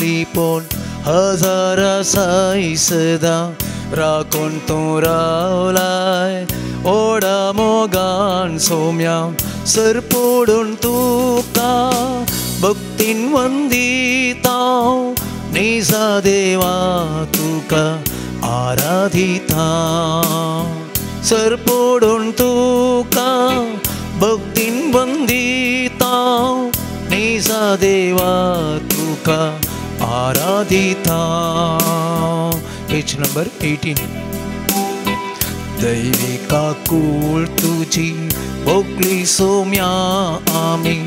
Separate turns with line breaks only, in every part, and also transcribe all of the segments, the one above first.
लिपोन हजार साईसदा राखून तू रावलाय ओढा मोगान सोम्या सरपोडून तुका भक्तीन वंदिता निजा देवा तुका आराधिता सरपोडून तुका भक्तीन वंदिता निजा देवा तुका आराधिता. Page number 18. दैविका कुल तुझी भोगली सोम्या आम्ही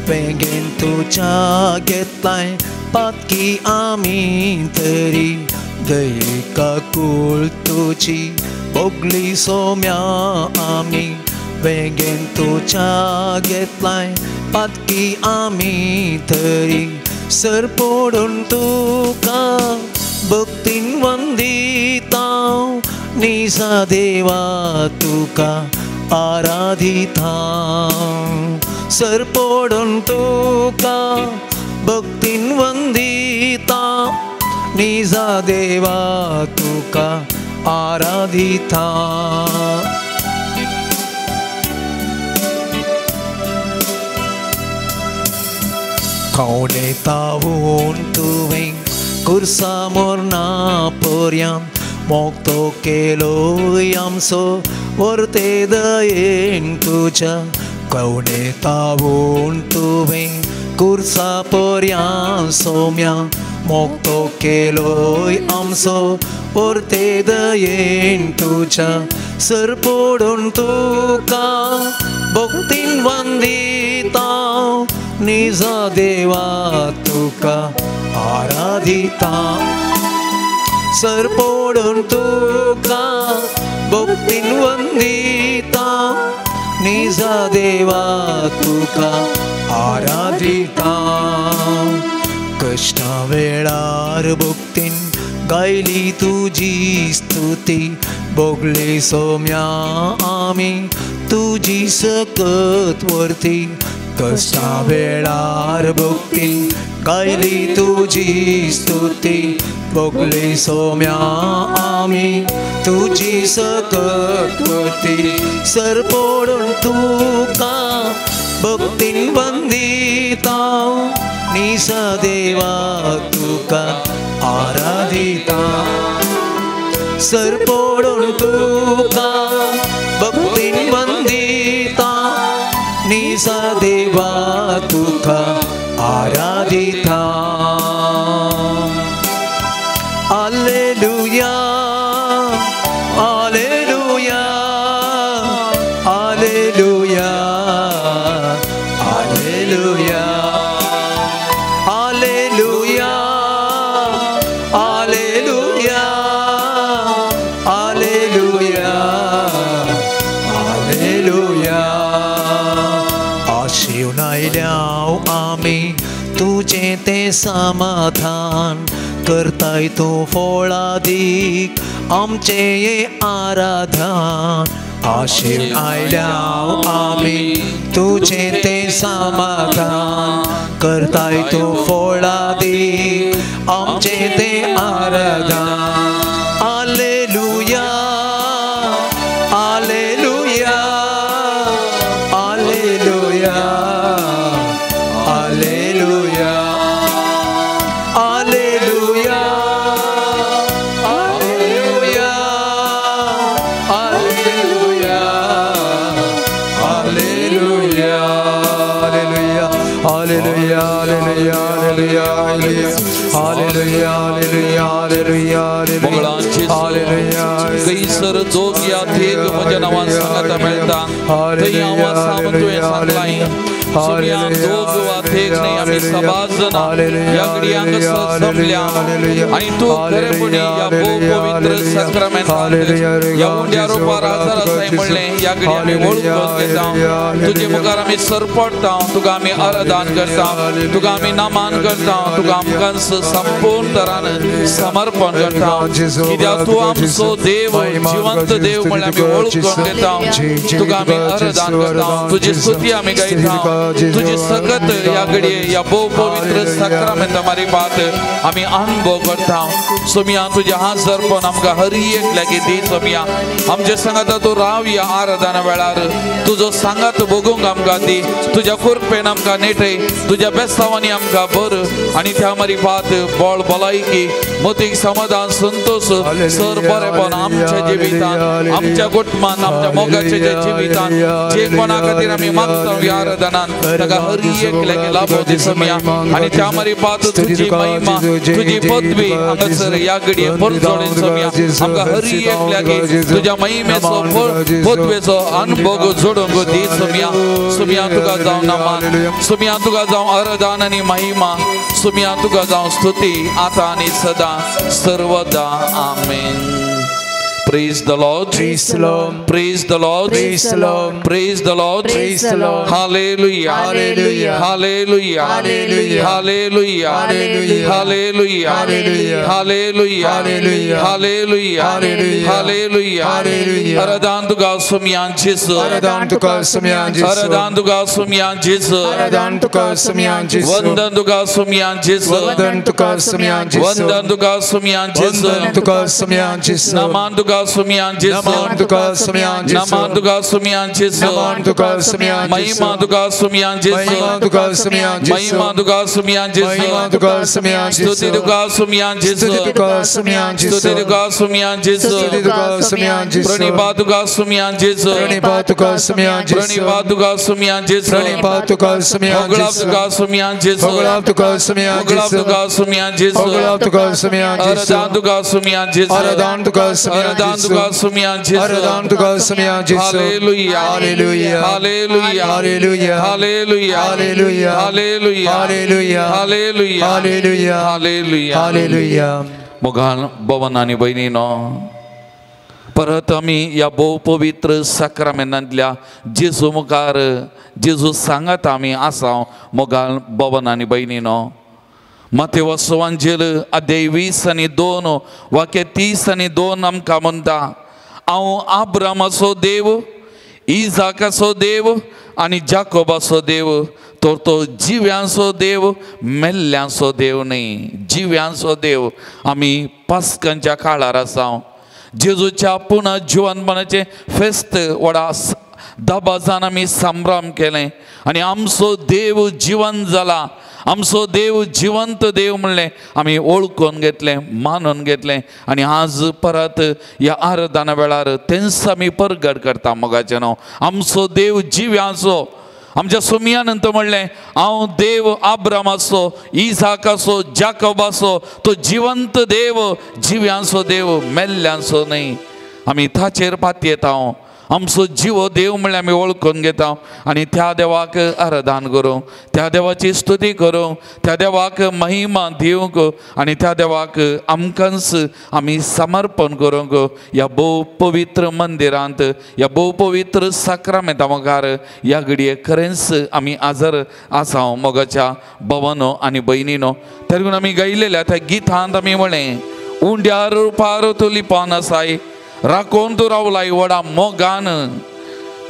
बेगीन तुझ्या घेतलाय पातकी आम्ही तरी दैविका कुल तुझी भोगली सोम्या आम्ही बेगीन तुझ्या घेतलाय पातकी आम्ही तरी सरपोडून तुका भक्तीन वंदिता निजा देवा तुका आराधिता सरपोडून तुका भक्तीन वंदिता निजा देवा तुका आराधिता. कौने तावून तुवें कुर्सा मोरना पर्यां मोगतो केलोय आमचो वर्ते दयेन तुझ्या कौने तावून तुवें कुर्सा पर्यां सोम्या मोगतो केलोय आमचो वर्ते दयेन तुझ्या सरपोडून तुका भक्तीन वंदिता निजा देवा तुका आराधिता सरपोडून तुका भक्तीन वंदिता निजा देवा तुका आराधिता. कष्टा वेळार भक्तीन गायली तुझी स्तुती भोगली सोम्या आम्ही तुझी सकत वर्ती कष्टा वेळार भक्ती गायली तुझी स्तुती भोगली सोम्या आम्ही तुझी सकत वर्ती सरपोडून तुका भक्तीन वंदिता निजा देवा तुका आराधिता सरपोडून तुका भक्तीन वंदिता निजा देवा तुका आराधिता. Hallelujah hallelujah hallelujah hallelujah hallelujah hallelujah hallelujah hallelujah. आशेवन आयल्याव आमी तुझे ते समाधान करताय तू फळादीक आमचे ये आराधन. आशेवन आयल्याव आमी तुझे ते समाधान करताय तू फळादीक आमचे ते आराधन. Hallelujah hallelujah hallelujah hallelujah hallelujah hallelujah hallelujah hallelujah hallelujah hallelujah hallelujah hallelujah hallelujah hallelujah
कैसर जोग्या थेग म्हज्या नांवान सांगता मेळटा थंय हांव आसा म्हूण तुवें सांगलाय. सुमया दोग वा थेग न्ही आमी सबाज जाणां ह्या घडयांक जमल्या आनी तूं खरेपणी ह्या पवित्र सक्रमेंतांत ह्या उंड्या रुपार हजर आसाय म्हणलें ह्या घडये आमी वळखून घेता. तुजे मुखार आमी सरपडटा तुका आमी आराधन करता तुका आमी नमन करता तुका आमकां संपूर्ण तरान समर्पण करता कित्याक तूं आमचो देव जिवंत देव म्हणल्यार आमी वळखून घेता तुका आमी आराधन करता तुजी स्तुती आमी गायता तुझी सगत या घडये या बहु पवित्र सक्रमेंट हमारी बात आम्ही अनुभव करता सोमिया तुझ्या हाजरपण आमकां हर एकल्याक दी सोमिया आमचे सांगात तू राव या आराधना वेळार तुझो सांगात बघूंक आमकां दी तुझ्या कृपेन आमकां नेटय तुझ्या बेस्तावांनी आमकां बर आणि त्या हमारी बात बळ भलायकी मोतीक समाधान संतोष सर बरेपण आमच्या जिवितान आमच्या कुटुंबान आमच्या मोगाचे जे जिवितान जे कोणा खातीर आमी मागता या आराधनान ताका हर एकल्याक लाभो दी सोमिया आणि त्या हमारी बात तुझी महिमा तुझी पदवी हांगासर या घडये परजोडीन सोमिया आमकां हर एकल्याक तुझ्या महिमेचो पदवेचो अनुभव जोडूंक दी सोमिया सोमिया तुका जावं नमान सोमिया तुका जावं आराधना आणि महिमा सोमिया तुका जावं स्तुती आता आणि सदा सर्वदा आमेन. Praise the Lord.
Praise the Lord.
Praise the Lord.
Praise the Lord.
Praise the Lord.
Praise the Lord.
Hallelujah.
Hallelujah.
Hallelujah.
Hallelujah.
Hallelujah.
Hallelujah.
Hallelujah.
Hallelujah.
Hallelujah.
Hallelujah.
Hallelujah.
Hallelujah.
Hallelujah.
Hallelujah.
Aradan tuga sumyan Jesus.
Aradan tuga sumyan Jesus.
Aradan tuga sumyan Jesus.
Aradan tuga sumyan Jesus.
Vandan tuga sumyan Jesus.
Vandan tuga sumyan Jesus.
Vandan tuga sumyan Jesus.
Vandan tuga sumyan Jesus.
Naman tuga sumyan Jesus.
Naman tuga sumyan Jesus.
Naman tuga sumyan Jesus.
Naman tuga sumyan Jesus.
Mahima tuga sumyan Jesus.
Mahima tuga sumyan Jesus.
Mahima tuga sumyan Jesus.
Mahima tuga sumyan Jesus.
Stuti tuga sumyan Jesus.
Stuti tuga sumyan Jesus.
Stuti tuga sumyan Jesus.
Stuti tuga sumyan Jesus.
Pranipa tuga sumyan Jesus.
Pranipa tuga sumyan Jesus.
Pranipa tuga sumyan Jesus.
Pranipa tuga sumyan
Moglab
Jesus.
tuga sumyan Jesus.
Moglab tuga sumyan
Moglab
Jesus.
tuga sumyan Jesus.
Moglab tuga sumyan Jesus.
Aradan tuga sumyan Jesus.
Aradan tuga sumyan
Aradan
Jesus.
tuga sumyan Jesus.
Aradan tuga sumyan Jesus.
Hallelujah.
Hallelujah.
Hallelujah.
Hallelujah.
Hallelujah.
Hallelujah.
Hallelujah.
Hallelujah.
Hallelujah.
Hallelujah.
Hallelujah.
Hallelujah.
मोगाल भवन आणि बहिणीनो परत आम्ही या बहु पवित्र साक्रामेंतांतल्या जेजू मुखार जेजू सांगत आम्ही आसाव मोगाल भवन आणि बहिणीनो मत्तेवाचो एवांजेल अध्याय 20:2 वाक्य 30:2 आमकां म्हणटा हांव अब्रामाचो देव इजाकाचो देव आणि जाकोबाचो देव तर तो जिव्यांचो देव मेल्ल्यांचो देव न्ही जिव्यांचो देव आमी पास्कांच्या काळार आसाव जेजूच्या पुनर्जीवनपणाचे फेस्त व्हडा दबाजान आमी संभ्रम केले आणि आमचो देव जिवंत जाला आमचो देव जिवंत देव म्हणलें आमी ओळखून घेतलें मानून घेतलें आणि आज परत ह्या आराधना वेळार तेंच आमी परगट करता मोगाचें न्हू आमचो देव जिव्यांचो आमच्या सोमियानंतर म्हणलें हांव देव अब्रामाचो इजाकाचो जाकोबाचो तो जिवंत देव जिव्यांचो देव मेल्ल्यांचो न्ही आमी ताचेर पातयेत येता आमचो जीव देव म्हणल्यार आमी वळखून घेता आणि त्या देवाक आराधना करूं त्या देवाची स्तुती करूं त्या देवाक महिमा दिवंक आणि त्या देवाक आमकांच आमी समर्पण करूंक ह्या बहु पवित्र मंदिरांत ह्या बहु पवित्र साक्रामेंता मुखार ह्या घडये खरेंच आमी आजर आसाव मोगाच्या भवनो आनी भयणीनो त्या लागून आमी गायलेल्या त्या गितांत आमी म्हळें उंड्यार पार तुली पान आसाय राखोन तू रावलाय वडा मोगान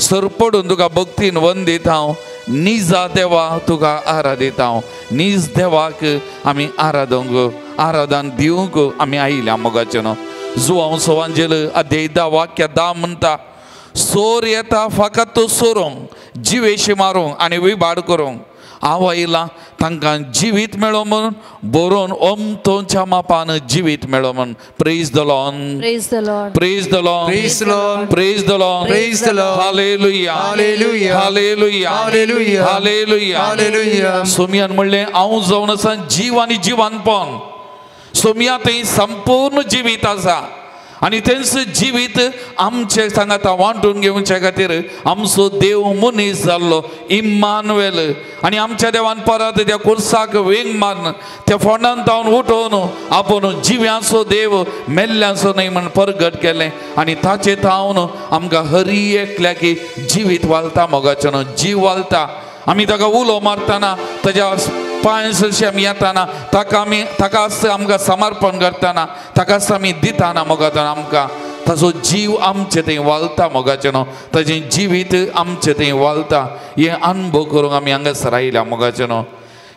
सरपडून तुका भक्तीन वंदीत हांव निजा देवा तुका आराधीत हांव निज देवाक आमी आराधन दिवंक आमी आयल्या मोगाचें न्हू जुआंवचो एवांजेल अध्याय 10 वाक्य 10 म्हणटा सोर येता फकत तो सोरूंक जिवेशी मारूंक आनी विभाड करूंक हांव आयलां तांकां जिवीत मेळो म्हणून बरोवन ओमतोच्या मापान जिवीत मेळो म्हणून praise the Lord
Praise the Lord.
Praise the Lord
Praise the Lord.
Praise the Lord
Praise the Lord.
Hallelujah
Hallelujah.
Hallelujah
Hallelujah.
Hallelujah
Hallelujah.
सोमियान म्हणलें हांव जावन आसा जीव आनी जिवानपण सोमिया थंय संपूर्ण जिवीत आसा आणि तेंच जिवीत आमचे सांगाता वांटून घेवच्या खातीर आमचो देव मनीस जाल्लो इम्मानुएल आणि आमच्या देवान परत त्या कुर्साक वेंग मारून त्या फोंडान तावन उठोवन आपूण जिव्यांचो देव मेल्ल्यांचो न्ही म्हण परगट केलें आणि ताचे तावन आमकां हर एकल्याक जिवीत वालता मोगाचें न्हू जीव वालता आमी ताका उलो मारतना ताच्या पांयसरशी आमी येताना ताकाच आमकां समर्पण करतना ताकाच आमी दिताना मोगाचें आमकां ताजो जीव आमचे थंय वालता मोगाचें न्हू ताजें जिवीत आमचे थंय वालता हे अनुभव करूंक आमी हांगासर आयल्या मोगाचें न्हू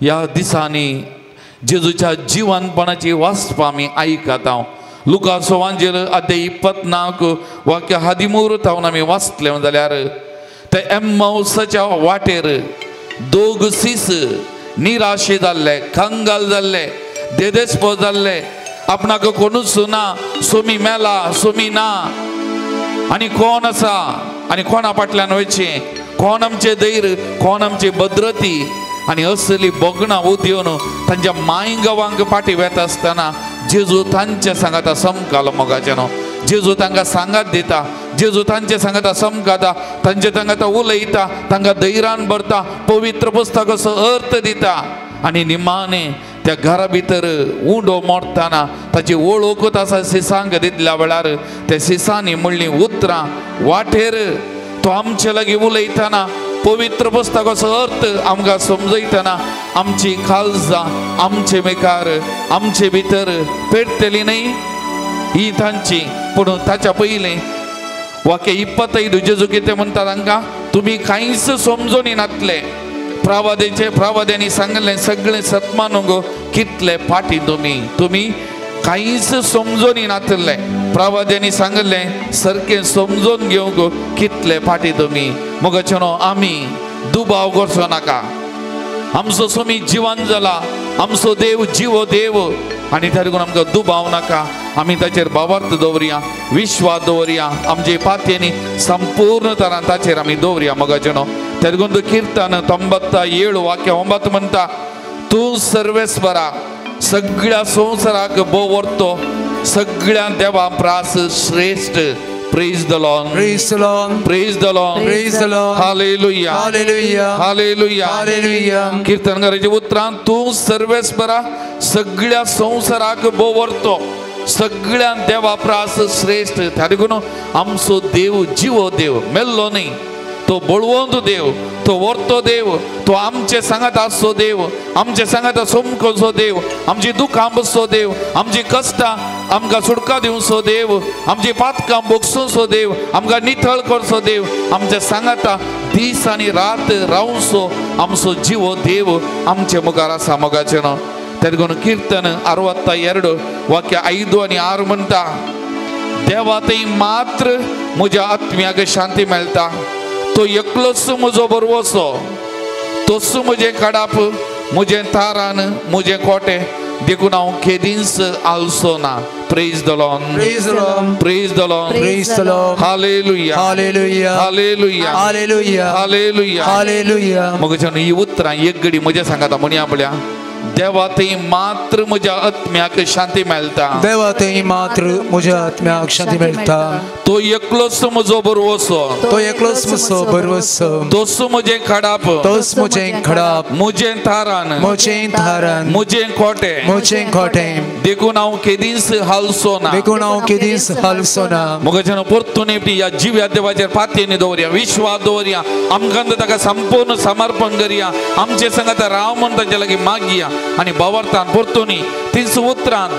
ह्या दिसांनी जेजूच्या जिवंतपणाची वाचपां आमी आयकात हांव लुका सुवांजेर अध्याय 24 वाक्य 13 आमी वाचलें जाल्यार ते एम्माउसाच्या वाटेर दोग सीस निराशे जाल्ले कंगाल जाल्ले देदेस्पो जाल्ले आपणाक कोणूच ना सोमी मेला सोमी ना आनी कोण आसा आनी कोणा फाटल्यान वयचें कोण आमचे धैर्य कोण आमची भद्रती आनी असली बोगणां उदिवन तांच्या मायगांवांक फाटी वेता आसतना जेजू तांचे सांगाता समकालो मोगाचें न्हू जेजू तांकां सांगात दिता जेजू तांचे सांगाता समकाता तांचे सांगाता उलयता तांकां धैर्यान भरता पवित्र पुस्तक असो अर्थ दिता आनी निमाणे त्या घरा भितर उंडो मोडटाना ताची वळखूच आसा सिसांक दितल्या वेळार त्या सिसांनी म्हणलीं उतरां वाटेर तो आमचे लागीं उलयतना पवित्र पुस्तकाचो अर्थ आमकां समजयतना आमची काळजां आमचे मेकार आमचे भितर पेटतली न्ही ही तांची पूण ताच्या पयलीं वाक्य 25 जेजू कितें म्हणटा तांकां तुमी कांयच समजून येनातले प्रवाद्यांनी सांगलें सगळें सत्मानूंक कितले फाटी तुमी कांयच समजून येनातले प्रवाद्यांनी सांगलें सारकें समजून घेवंक कितले फाटी तुमी मोगाचें आमी दुबाव करचो नाका आमचो सोमी जिवन जाला आमचो देव जिवो देव आनी त्या देखून आमकां दुबाव नाका आमी ताचेर भावार्थ दवरया विश्वास दवरया आमचे पातयेनी संपूर्ण तरान ताचेर आमी दवरया मोगाचें त्या देखून कीर्तन 97 वाक्य 9 म्हणटा तूं सर्वेस्परा सगळ्या संवसाराक बोव व्हरतो सगळ्या देवा प्रास श्रेष्ठ Praise the Lord.
Praise the Lord.
Praise the Lord.
Praise the Lord.
Hallelujah.
Hallelujah.
Hallelujah.
Hallelujah.
कीर्तनकाराचे उतरां तूं सर्वेस्परा सगळ्या संवसाराक बोवरतो सगळ्या देवा प्रास श्रेष्ठ त्या देखून आमचो देव जिवो देव मेल्लो न्ही तो बळवंत देव तो व्हरतो देव तो आमचे सांगात आसचो देव आमचे सांगात सोमकोचो देव आमची दुखां बसचो देव आमची कश्टां आमकां सुटका दिवचो देव आमची पातकां बोगसूचो देव आमकां नितळ करचो देव आमच्या सांगाता दीस आनी रात रावचो आमचो जिवो देव आमचे मुखार आसा मोगाचें न्हू त्या देखून कीर्तन 62 वाक्य 5 आनी 6 म्हणटा देवा थंय मात्र म्हज्या आत्म्याक शांती मेळटा तो एकलोच म्हजो बरवसो तोच म्हजें काडाप म्हजें तारान म्हजें कोटे देखून हांव केदींच आलसो ना Praise the Lord.
Praise the Lord.
Praise the Lord.
Praise the Lord.
Hallelujah.
Hallelujah.
Hallelujah.
Hallelujah.
Hallelujah.
Hallelujah.
मग ही उतरां एक घडी म्हज्या सांगाता म्हणी आपल्या देवा थंय मात्र म्हज्या आत्म्याक शांती मेळटा
देवा थंय मात्र म्हज्या आत्म्याक शांती मेळटा
तो एकलोच म्हजो बरवसो
तो एकलोच म्हजो बरवसो
तोच म्हजें काडाप
तोच म्हजें खडाप
म्हजें तारान
म्हजें थारान
म्हजें कोटे
म्हजें कोटें
देखून हांव केदींच हालसो ना
देखून हांव केदींच हालसो ना
मोगाचें परतून ह्या जिव्या देवाचेर पातयेनी दवरया विश्वास दवरया आमकां ताका संपूर्ण समर्पण करया आमचे संगत राव म्हण ताचे लागीं मागया आनी भावार्थान परतून तीच उतरान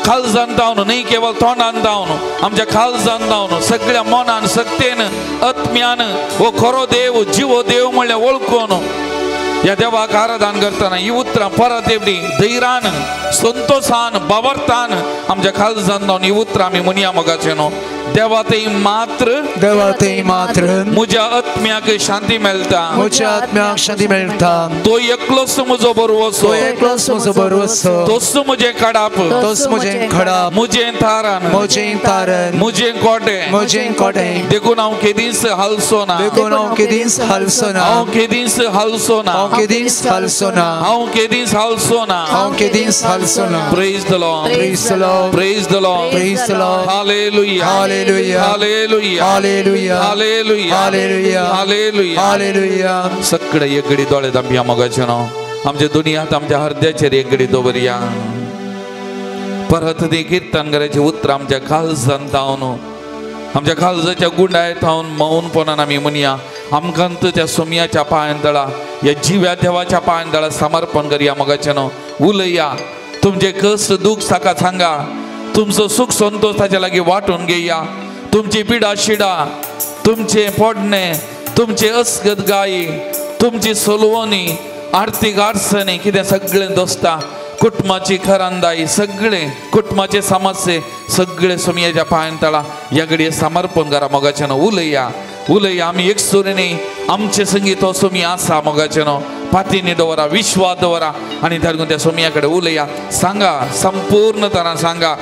काळजान जावन न्ही केवळ तोंडान जावन आमच्या काळजान जावन सगळ्या मनान सक्तेन आत्म्यान हो खरो देव जिवो देव म्हणल्यार वळखून ह्या देवाक आराधन करतना ही उतरां परत एवढी धैर्यान संतोषान भावार्थान आमच्या काळजान जावन ही उतरां आमी म्हणया मोगाचें न्हू देवा थंय मात्र म्हज्या आत्म्याक शांती मेळटा
म्हज्या आत्म्याक शांती मेळटा
तो एकलोच म्हजो बरवसो
तो एकलोच म्हजो बरवसो
तोच म्हजें काडाप
तोच म्हजें खडाप
म्हजें तारान
म्हजें तारण
म्हजें
म्हजें कोटें
देखून हांव केदींच हालसो ना
देखून हांव केदींच हालसो ना
हांव केदींच हालसो ना
हांव केदींच हालसो ना
हांव केदींच हालसो ना
हांव केदींच हालसो ना
Praise the Lord.
Praise the Lord.
Praise the Lord.
Praise the Lord.
Hallelujah.
Hallelujah.
Hallelujah.
Hallelujah.
Hallelujah.
Hallelujah.
Hallelujah.
Hallelujah.
सगळे एक घडी दोळे दांबया मोगाचें न्हू आमच्या दुनियांत आमच्या हृदयाचेर एक घडी दवरया परत ती कीर्तन करायचे उतर आमच्या काळजान जावन आमच्या काळजाच्या गुंडाय थावन मौनपणान आमी म्हणया आमकांत त्या सोमयाच्या पांयंदळा ह्या जिव्या देवाच्या पांयंदळा समर्पण करया मोगाचें न्हू उलया तुमचे कष्ट दुख ताका सांगा तुमचो सुख संतोष ताच्या लागीं वांटून घेया तुमची पिडा शिडा, तुमचे पडणे, तुमचे अस्गद गायी, तुमची सोलवणी, आर्थिक अडचणी कितें सगळें दोस्ता, कुटुंबाची खरांदाई, सगळे कुटुंबाचे समस्ये सगळे सुमयेच्या पांयां तळा ह्या घडये समर्पण करा मोगाचें उलया उलया आमी एक सुरीनी आमचे संगीत हो सुमी आसा मोगाचें पातीनी दवरा, विश्वास दवरा आनी धाडून त्या सुमया कडेन उलया, सांगा संपूर्ण तरां सांगा,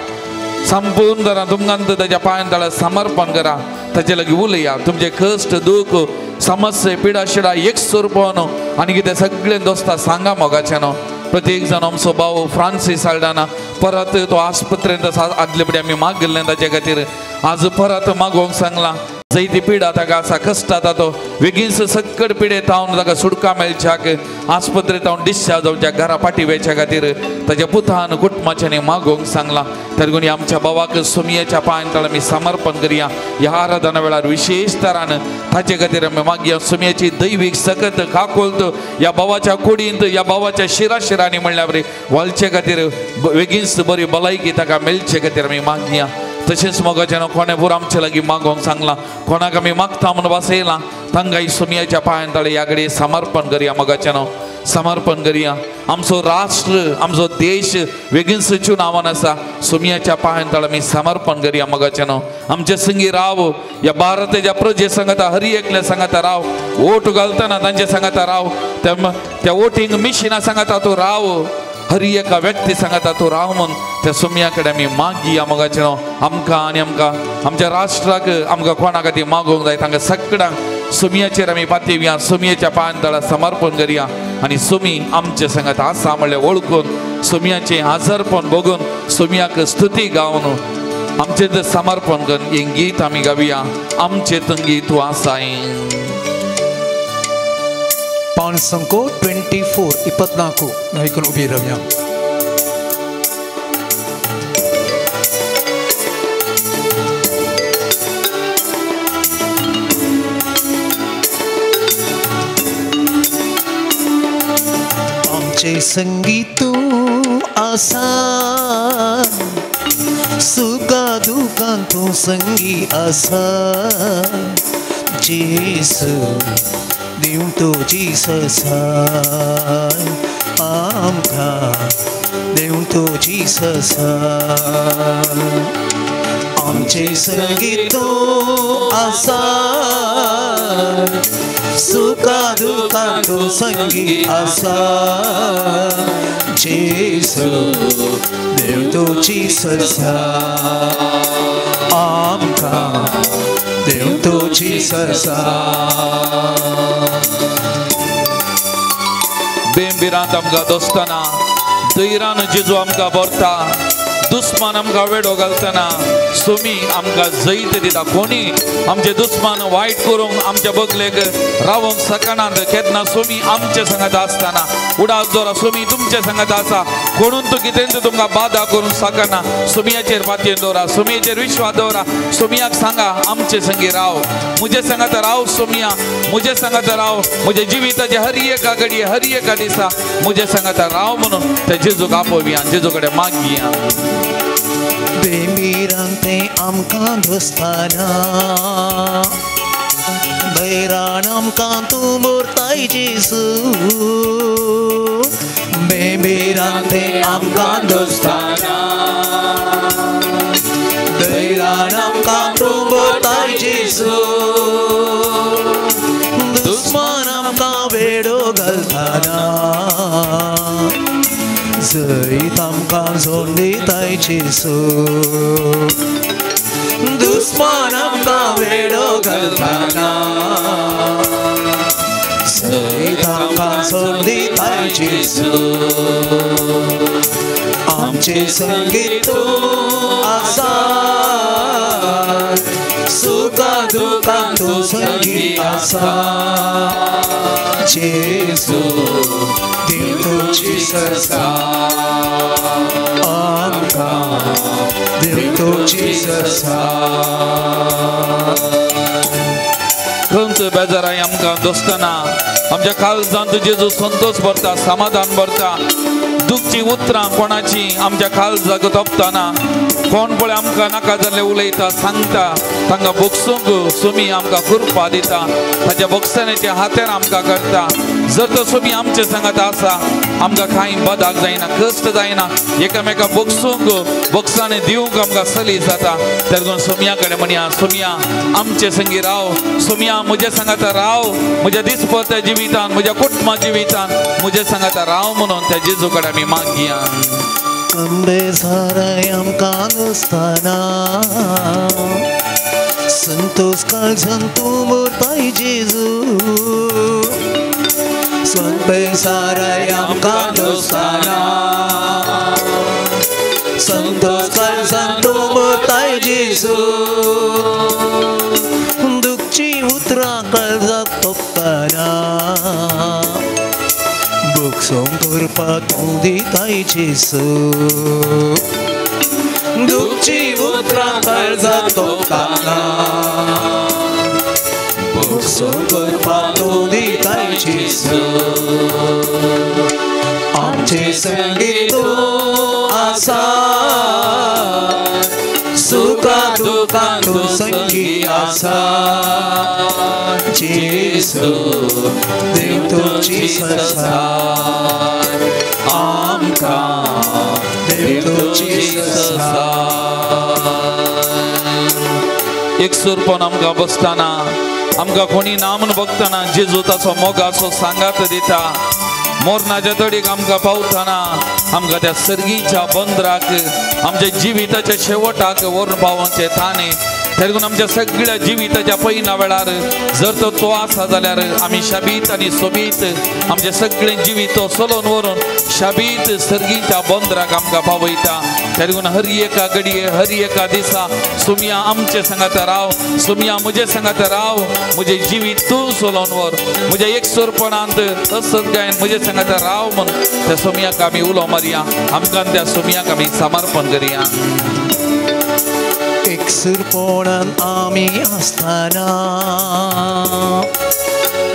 संपूर्ण तरां तुमकां ताच्या पांयां तळा समर्पण करा, ताचे लागीं उलया, तुमचे कश्ट दुख समस्या पिडा शिडा एक स्वरूपान आनी कितें सगळें दोस्ता सांगा मोगाचें प्रत्येक जण आमचो भाऊ फ्रांसीस आल्डाना परत तो आस्पत्रेंत आदले फुडें आमी मागलें ताचे खातीर आज परत मागोवंक सांगलां, जायती पिडा ताका आसा, कश्ट जाता तो बेगीनच सकट पिडेत हांव ताका सुटका मेळच्याक आस्पत्रेंत हांव डिस्चार्ज जावच्या घरा पाठिवच्या खातीर ताच्या पुतान कुटुंबाच्यांनी मागोवंक सांगलां, तर आमच्या भावाक सुमयेच्या पांयां तळा आमी समर्पण करया, ह्या आराधना वेळार विशेष तरान ताचे खातीर आमी मागया सुमयेची दैवीक सकत काकोलत ह्या भावाच्या कुडींत ह्या भावाच्या शिराशिरांनी म्हणल्या बरी वालचे खातीर बेगीनच बरी भलायकी ताका मेळचे खातीर आमी मागया। तशेंच मोगाचें कोणे भर आमचे लागीं मागोवंक सांगलां, कोणाक आमी मागता म्हणून बसयलां तांकांय सुमयेच्या पांयां तळा ह्या घडये समर्पण करया मोगाचें समर्पण करया। आमचो राष्ट्र आमचो देश बेगीनच चुनावान आसा, सुमयेच्या पांयां तळा आमी समर्पण करया मोगाचें आमचे संगी राव ह्या भारताच्या प्रजे सांगता हरी एकल्या सांगता राव, वोट घालतना तांचे सांगता राव, त्या वोटींग मिशिना सांगता तूं राव, हरी एका व्यक्ती सांगता तूं राव म्हूण त्या सुमया कडेन आमी मागया मोगाचें आमकां आनी आमकां आमच्या राष्ट्राक आमकां कोणा खातीर मागोवंक जाय तांकां सगळ्यांक सुमयेचेर आमी पातयया, सुमयेच्या पांयां तळा समर्पण करया आनी सुमी आमचे सांगता आसा म्हणलें वळखून सुमयाचें आजारपण बघून सुमयाक स्तुती गावन आमचें समर्पण करून हें गीत आमी गावया, आमचें तंगी तूं आसाय।
पान संको 24 24 नायकन उबी रावया। आमचे संगीत आसा, सुखा दुखांत तूं संगी आसा, जेसू दिवं तो जीसस आमकां दिवं तो जीसस, आमचे संगीत आसा, सुखा दुखांत तो संगी आसा, जेसू दिवं तो जीसस आमकां दिवं तो जीसस।
बेंबिरांत आमकां दोस्ताना दैरान जेजू आमकां भरता, दुस्मान आमकां वेडो घालतना सुमी आमकां जैत दिता, कोणी आमचे दुस्मान वायट करूंक आमच्या बगलेक रावोंक सकनात केन्ना सुमी आमचे सांगत आसतना उडास दोरा सुमी तुमचे सांगत आसा, कोणून तूं कितें तुमकां बाधा करूंक सकना, सुमयेचेर पातयेन दवरा, सुमयेचेर विश्वास दवरा, सुमयाक सांगा आमचे संगी राव, मुझे सांगत राव सुमया, मुझे सांगत राव, मुझे जिविताचे हर एका घडये हर एका दिसा मुझे सांगत राव म्हणून त्या जेजूक आपोवया, जेजू कडेन मागया।
बेंबिरांते आमकां दोस्ताना, दैरान आमकां तूं भरताय जेजू, बेंबिरांते आमकां दोस्ताना, दैरान आमकां तूं भरताय जेजू, दुस्मान आमकां वेडो घालतना जैत आमकां जोड दिताय जेजू, दुस्मान आमकां वेडो घालतना जैत आमकां जोड दिताय जेजू, आमचे संगीत आसा, सुखा दुखांत तूं संगी आसा, जेजू दिवं तो जीसस आमकां दिवं तो जीसस।
खंत बेजाराय आमकां दोस्ताना आमच्या काळजांत जेजू संतोष भरता, समाधान भरता, दुखची उतरां कोणाची आमच्या काळजाक तोपतना कोण पळय आमकां नाका जाल्लें उलयता सांगता तांकां बोगसूंक सुमी आमकां कुरपा दिता ताच्या बोगसण्याच्या हातार आमकां करता जर तो सुमी आमचे सांगात आसा आमकां कांय बदाक जायना कश्ट जायना एकामेकाक बोगसूंक बोगसाणे दिवंक आमकां सली जाता तर लागून सुमया कडेन म्हणया सुमया आमचे संगी राव सुमया म्हज्या सांगात राव म्हज्या दिसपट्या जिवितान म्हज्या कुटुंबा जिवितान म्हज्या सांगात राव म्हणून त्या जेजू कडेन आमी मागया
कंबे साराय आमकां नसताना संतोष काळजान तूं मोरताय जेजू कंबे साराय आमकां नसताना संतोष काळजान तूं मोरताय जेजू दुखची उतरां काळजाक तोपताना बोगसोंक करपा तूं दिताय जेजू दुखची उतरां काळजाक तोपताना बोगसोंक करपा तूं दिताय जेजू आमचे संगी तूं आसा सुखा दुखान तूं संगी आसा जेजू देव तुजी संसार आमकां देव तुजी संसार
एक सुरपण आमकां बसताना आमकां कोणी ना म्हूण बघताना जेजू ताचो मोगाचो सांगात दिता मोरणाच्या तडीक आमकां पावतना आमकां त्या सर्गीच्या बंदराक आमच्या जिविताच्या शेवटाक व्हरून पावोवचे थाने तेगून आमच्या सगळ्या जिविताच्या पैना वेळार जर तो आसा जाल्यार आमी शाबीत आनी सोबीत आमचे सगळे जिवीत तो चलोवन व्हरून शाबीत सर्गीच्या बंदराक आमकां पावयता तेगून हर एका घडये हर एका दिसा सुमया आमचे सांगात राव सुमया म्हजे सांगात राव म्हजे जिवीत तूं चलोवन व्हर म्हज्या एकसुरपणांत तसंच गायन म्हजे सांगात राव म्हूण त्या सुमयाक आमी उलो मारया आमकां त्या सुमयाक आमी समर्पण करया
एकसुरपणान आमी आसताना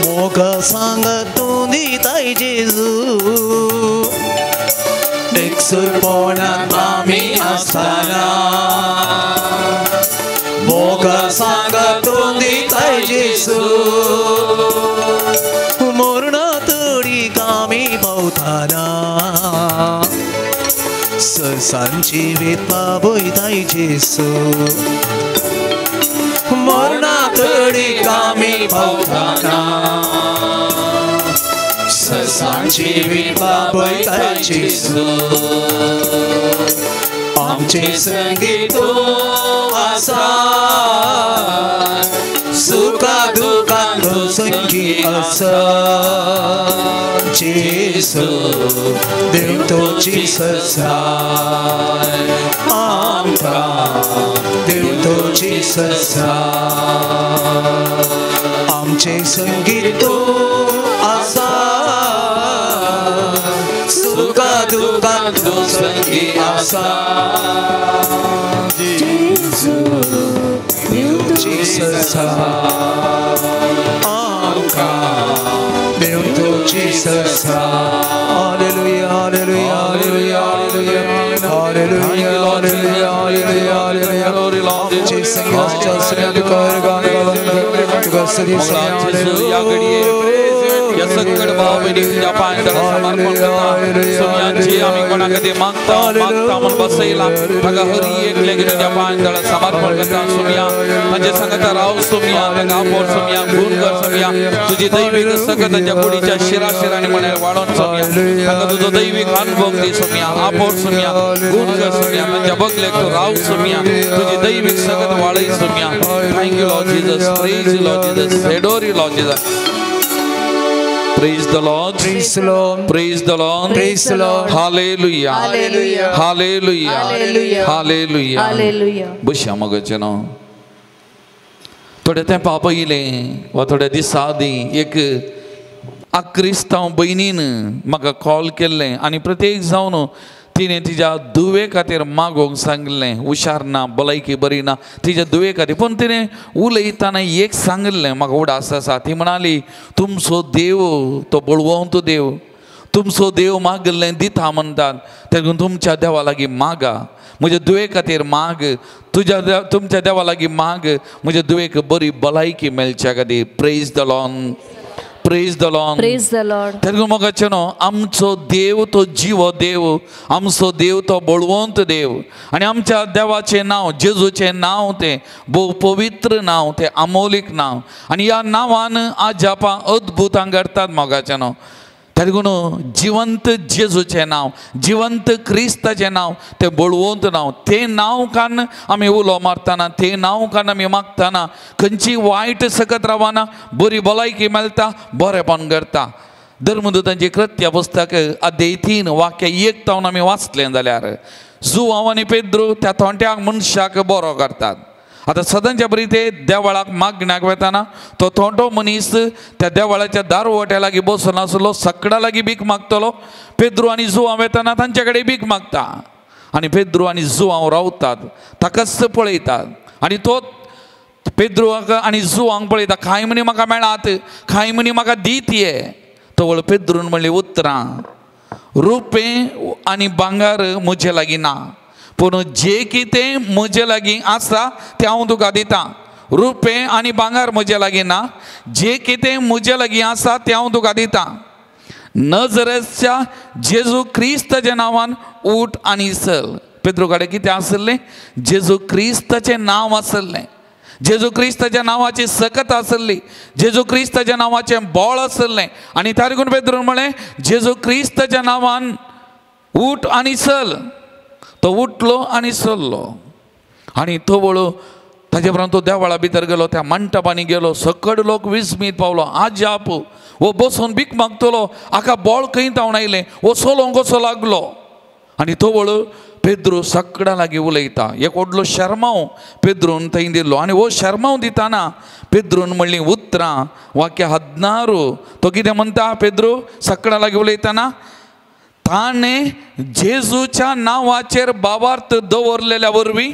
मोगा सांगात तूं दिताय जेजू एकसुरपणान आमी आसताना मोगा सांगात तूं दिताय जेजू मोरणा तडीक आमी पावताना सरसांची वेद पावयताय जेजू मोरणा तडीक आमी पावताना सरसांची वेद पावयताय जेजू आमचे संगी तूं आसा सुखा दुखान तूं संगी आसा जेजू देव तुजी संसार आमकां देव तुजी संसार आमचे संगी तूं आसा सुखा दुखान तूं संगी आसा जेजू देव तुजी संसार आमकां देव तुजी संसार hallelujah hallelujah hallelujah hallelujah hallelujah hallelujah hallelujah आमचे संगीताच्या सगळ्या कर गान गावन तुका सरी हालेलुया या सकड भावनी तुझ्या पायांतळा समर्पण करता सुमयांची आमी कोणा कधी मागता म्हण बसयला ताका हर एक लेगीत तुझ्या पायांतळा समर्पण करता सुमया ताचे सांगता राव सुमया ताका आपोर सुमया गुण कर सुमया तुझी दैविक सकत ताच्या कुडीच्या शिराशिरांनी म्हणे वाडोवन सुमया ताका तुझो दैविक अनुभव दी सुमया आपोर सुमया गुण कर सुमया ताच्या बगलेक तू राव सुमया तुझी दैविक सकत वाळय सुमया thank you Lord Jesus praise you Lord Jesus adore you Lord Jesus Praise the Lord. Praise the Lord.
Praise the Lord.
Praise the Lord.
Hallelujah.
Hallelujah.
Hallelujah.
Hallelujah.
Hallelujah.
Hallelujah.
बशा मगचनो थोडे तेंपा पयलें वा थोड्या दिसा आदीं एक क्रिस्तांव भयणीन म्हाका कॉल केल्लें आनी प्रत्येक जावन तिने तिच्या दुवे खातीर मागोवंक सांगिल्लें हुशार ना भलायकी बरी ना तिच्या दुवे खातीर पूण तिणें उलयतना एक सांगिल्लें म्हाका उडास आसा ती म्हणाली तुमचो देव तो बळवंत देव तुमचो देव मागल्लें दिता म्हणटात, देखून तुमच्या देवा लागीं मागा, म्हज्या दुये खातीर माग, तुमच्या देवा लागीं माग, म्हज्या दुयेक बरी भलायकी मेळच्या खातीर. Praise the Lord, praise the Lord,
praise the Lord.
तेन्ना मोगाचे न्हू, आमचो देव तो जिवो देव, आमचो देव तो बळवंत देव, आनी आमच्या देवाचें नांव, जेजूचें नांव तें भोव पवित्र नांव, तें अमोलीक नांव, आनी ह्या नांवान आजापां अद्भुतां घडटात मोगाचे न्हू. तेन्ना जिवंत जेजूचें नांव, जिवंत क्रिस्ताचें नांव, तें बळवंत नांव, तें नांव कान आमी उलो मारतना, तें नांव कान आमी मागतना खंयची वायट सकत रावना, बरी भलायकी मेळटा, बरेपण करता. धर्मदूतांची कृत्य पुस्तक अध्याय 3 वाक्य 1 तावन आमी वाचलें जाल्यार जुआंव आनी पेद्रू त्या थोंट्या मनशाक बरो करतात. आतां सदांच्या बरी ते देवळाक मागण्याक वेताना तो थोंटो मनीस त्या देवळाच्या दारवट्या लागीं बसून आसलो, सकडा लागीं भीक मागतलो. पेद्रू आनी जुआंव वेताना तांचे कडेन भीक मागता, आनी पेद्रू आनी जुआंव रावतात, ताकाच पळयतात, आनी तो पेद्रू आनी जुआंक पळयता, कांय म्हणी म्हाका मेळात, कांय म्हणी म्हाका दीत ये. तो पेद्रून म्हणलें, उतरां, रुपें आनी भांगर म्हजे लागीं ना, पूण जे कितें म्हजे लागीं आसा तें हांव तुका दितां. रुपें आनी भांगर म्हजे लागीं ना, जे कितें म्हजे लागीं आसा तें हांव तुका दितां. नजरेच्या जेजू क्रिस्ताच्या नांवान उठ आनी चल. पेद्रू कडेन कितें आसलें? जेजू क्रिस्ताचें नांव आसलें, जेजू क्रिस्ताच्या नांवाची सकत आसली, जेजू क्रिस्ताच्या नांवाचें बळ आसलें. आनी तारकून पेद्रून म्हळें, जेजू क्रिस्ताच्या नांवान उठ आनी चल. तो उठलो आनी चल्लो, आनी तो वळू ताजे उपरांत तो देवळा भितर गेलो, त्या मंटपांनी गेलो. सकड लोक विस्मीत पावलो. आजाप, वो बसून भीक मागतलो, हाका बळ खंय तावन आयलें, वो सोलोंक कसो लागलो. आनी तो वळू पेद्रू सकडा लागीं उलयता. एक व्हडलो शर्माव पेद्रून थंय दिल्लो, आनी वो शर्माव दिताना पेद्रून म्हणली, उतरां. वाक्य 14 तो कितें म्हणटा? पेद्रू सकडा लागीं उलयतना, ताणें जेजूच्या नांवाचेर भावार्थ दवरलेल्या वरवीं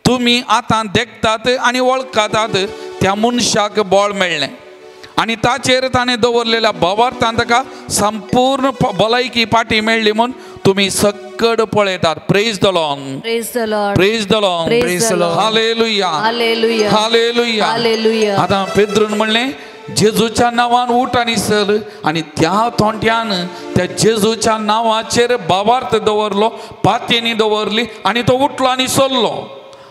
तुमी आतां देखतात आनी वळखातात त्या मनशाक बळ मेळ्ळें, आनी ताचेर ताणें दवरलेल्या भावार्थान ताका संपूर्ण भलायकी पाटी मेळ्ळी म्हूण तुमी सकड पळयतात. Praise the Lord,
praise the Lord,
praise the Lord,
praise the Lord.
Hallelujah,
hallelujah,
hallelujah,
hallelujah.
आतां पेद्रून म्हणलें, जेजूच्या नांवान उठ आनी चल, आनी त्या थोंट्यान त्या जेजूच्या नांवाचेर भावार्थ दवरलो, पातयेनी दवरली, आनी तो उठलो आनी चल्लो,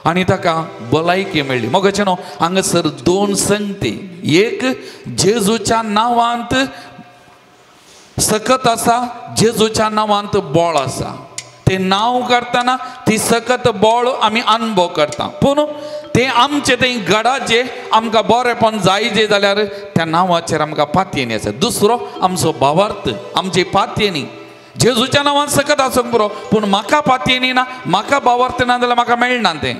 आनी ताका भलायकी मेळ्ळी. मोगाचे न्हू, हांगासर 2 संगती. एक जेजूच्या नांवांत सकत आसा, जेजूच्या नांवांत बळ आसा. ते नांव करतना ती सकत बळ आमी अनुभव करता, पूण ते आमचे थंय गडाचे आमकां बरेपण जायजे जाल्यार त्या नांवाचेर आमकां पातयेनी आसा. दुसरो आमचो भावार्थ, आमची पातयेनी. जेजूच्या नांवान सकत आसूंक पुरो, पूण म्हाका पातयेनी ना, म्हाका भावार्थ ना जाल्यार म्हाका मेळना तें,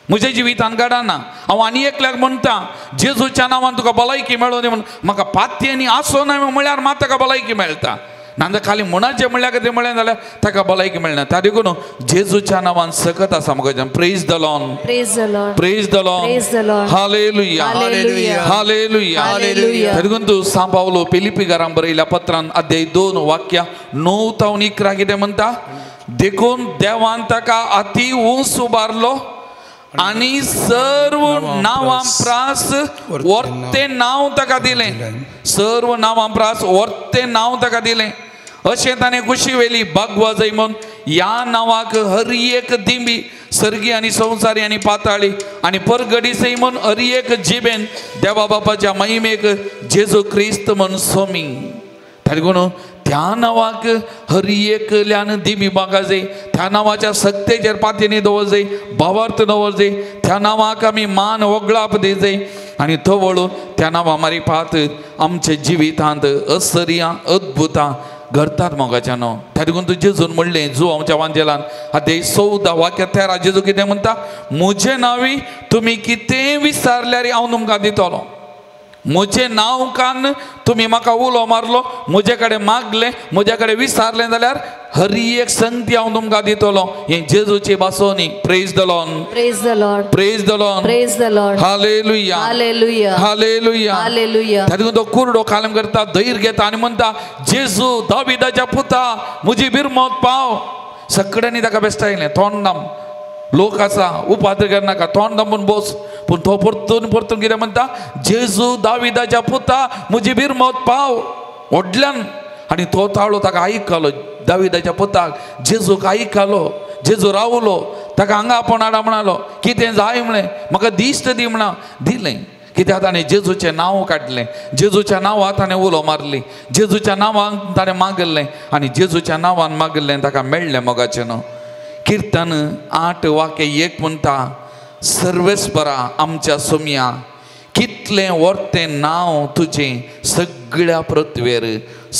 म्हज्या जिवितान घडना. हांव आनी एकल्याक म्हणटा, जेजूच्या नांवान तुका भलायकी मेळोनी म्हूण, म्हाका पातयेनी आसो ना म्हळ्यार मात ताका भलायकी मेळटा. नाजाल्यार खाली म्हणाचें म्हणल्यार कितें म्हळें जाल्यार ताका भलायकी मेळना. त्या देखून जेजूच्या नांवान सकत आसा म्हज्यान. Praise the Lord,
praise the Lord,
praise the Lord,
praise the Lord.
Hallelujah,
hallelujah,
hallelujah,
hallelujah.
देखून तू सान पावलो फिलिप्पीकारांक बरयल्या पत्रांत अध्याय 2 वाक्य 9 तावन 11 कितें म्हणटा? देखून देवान ताका अति उंच उबारलो आनी सर्व नांवांप्रास वर्ते नांव ताका दिलें. सर्व नांवांप्रास वर्ते नांव ताका दिलें. अशें ताणें कुशी वेली भगवा जय म्हूण ह्या नांवाक हर एक दिंबी, सर्गी आनी संवसारी आनी पाताळी आनी परगडी सै म्हूण हर एक जिबेन देवा बापाच्या महिमेक जेजू क्रिस्त म्हूण सोमी. ताका त्या नांवाक हर एकल्यान दिमी मागा जाय. त्या नांवाच्या सक्तेचेर पातयेनी दवर जाय, भावार्थ दवर जाय. त्या नांवाक आमी मान वगळाप दी जाय, आनी तो वळून त्या नांवा मारी पात आमच्या जिवितांत असर्यां अद्भुतां घडतात मोगाच्या न्हू. त्या देखून तूं जेजून म्हणलें जुआंवच्या वांजेलान अध्याय 14 वाक्य 13 जेजू कितें म्हणटा? म्हजे नांवी तुमी कितें विचारल्यार हांव तुमकां दितलो. मुझे नाव कान तुम्ही म्हाका उलो मारलो मुझे कडेन मागले मुझे कडेन विचारले जाल्यार हर एक संगती हांव तुमकां दितलो हे जेजूची बासोनी praise the Lord
Praise the Lord.
Praise the Lord
Praise the Lord.
Hallelujah
Hallelujah.
Hallelujah
Hallelujah.
तातूंत तो कुरडो कालम करता धैर्य घेता आनी म्हणटा जेजू दाविदाच्या पुता म्हजी बिरमत पाव सगळ्यांनी ताका बेस्तायलें तोंड दाम लोक आसा उपाद्र करनाका तोंड दामून बोस पूण तो परतून परतून कितें म्हणटा जेजू दाविदाच्या पुता म्हजी बिरमत पाव व्हडल्यान आनी तो ताळो ताका आयकलो दाविदाच्या पुताक जेजूक आयकलो जेजू रावलो ताका हांगा आपोवन हाडा म्हणालो कितें जाय म्हळें म्हाका दिश्ट दी म्हणा दिलें कित्याक ताणें जेजूचें नांव काडलें जेजूच्या नांवांत ताणें उलो मारली जेजूच्या नांवान ताणें मागलें आनी जेजूच्या नांवान मागलें ताका मेळ्ळें मोगाचें न्हू कीर्तन 8:1 म्हणटा सर्वेस्परा आमच्या सोम्या कितलें व्हरतें नांव तुजें सगळ्या पृथ्वेर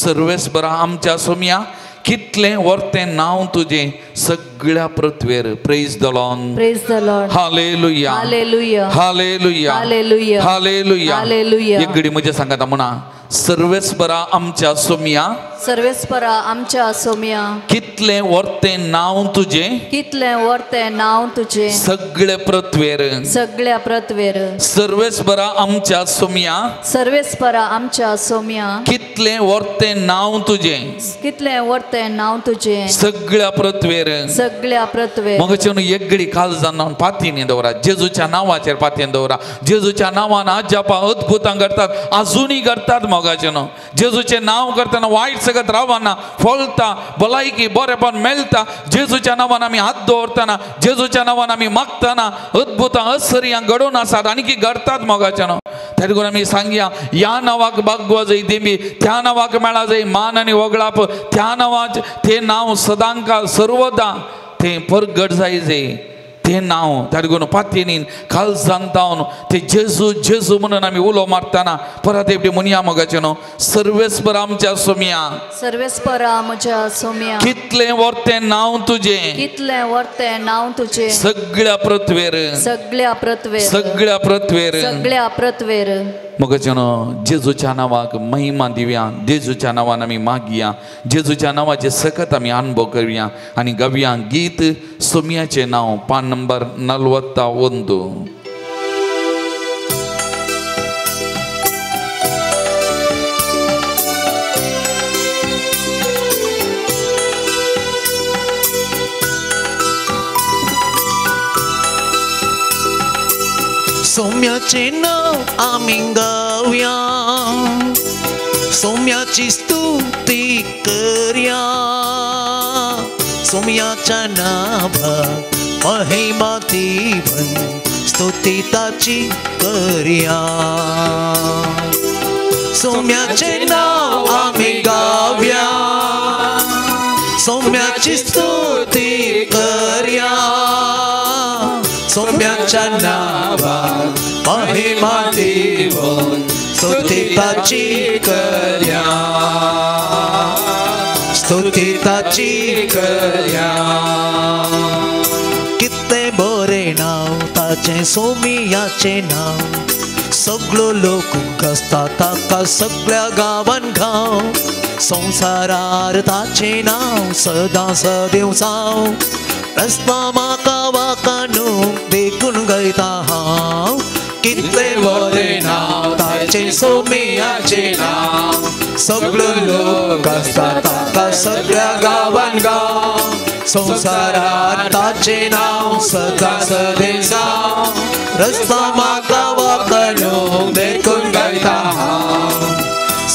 सर्वेस्परा आमच्या सोम्या कितलें व्हरतें नांव तुजें सगळ्या पृथ्वेर praise the Lord
Praise the Lord.
Hallelujah
Hallelujah.
Hallelujah
Hallelujah.
Hallelujah
Hallelujah.
एक घडी म्हजे सांगाता म्हणा सर्वेस्परा आमच्या सोम्या
सर्वेस्परा आमच्या सोम्या
कितलें व्हरतें नांव तुजें
कितलें व्हरतें नांव तुजें
सगळे पृथ्वेर
सगळ्या पृथ्वेर
सर्वेस्परा आमच्या सोम्या
सर्वेस्परा आमच्या सोम्या
कितलें व्हरतें नांव तुजें
कितलें व्हरतें नांव तुजें
सगळ्या पृथ्वेर
सगळ्या पृथ्वेर
मगचें एक घडी काल जावन पातयेन दवरा जेजूच्या नांवाचेर पातयेन दवरा जेजूच्या नांवान आजापा अद्भुतां करतात आजुनी करतात मोगाचें न्हू जेजूचें नांव करतना वायट सगळ्यात रावना फळता भलायकी बरेपण मेळटा जेजूच्या नांवान आमी हात दवरतना जेजूच्या नांवान आमी मागतना अद्भुतां आश्चर्यां घडोवन आसात आनी की घडतात मोगाचें न्हू त्या देखून आमी सांगया ह्या नांवाक बागवा जाय देमी त्या नांवाक मेळा जाय मान आनी वगळाप त्या नांवाचें तें नांव सदांकाळ सर्वदा तें परगट जाय तें नांव त्या देखून पातयेनीन काल सांगता ते जेजू जेजू म्हणून आमी उलो मारतना परत एकटी म्हणया मोगाचें न्हू सर्वेस्पर आमच्या सोम्या
सर्वेस्परा म्हज्या सोम्या
कितलें व्हरतें नांव तुजें
कितलें व्हरतें नांव तुजें
सगळ्या पृथ्वेर
सगळ्या पृथ्वेर
सगळ्या पृथ्वेर
सगळ्या पृथ्वेर
मोगाचें न्हू जेजूच्या नांवाक महिमा दिवया जेजूच्या नांवान आमी मागया जेजूच्या नांवाचे सकत आमी अनुभव करुया आनी गावया गीत सोम्याचें नांव पान नंबर 41
सोम्याचे नाव आमी गावया सोम्याची स्तुती करया सोम्याच्या नावाक महिमा दिवन स्तुती ताची करया सोम्याचे नाव आमी गावया सोम्याची स्तुती करया सोम्याच्या नावाक महिमा दिवन स्तुती ताची करया स्तुती ताची करया कितले बरे नाव ताचे सोमियाचे नाव सगळो लोक गसता ताका सगळ्या गांवान गांव संवसारार ताचे नाव सदां सदैव जाव रस्ता म्हाका वाकानू देखून गयता हांव कितले बरे नाव ताचे सोमियाचे नाव सगळो लोक गसता ताका सगळ्या गांवान गांव संवसारार ताचे नाव सदां सदैव जाव रस्ता म्हाका वाकानू देखून गयता हांव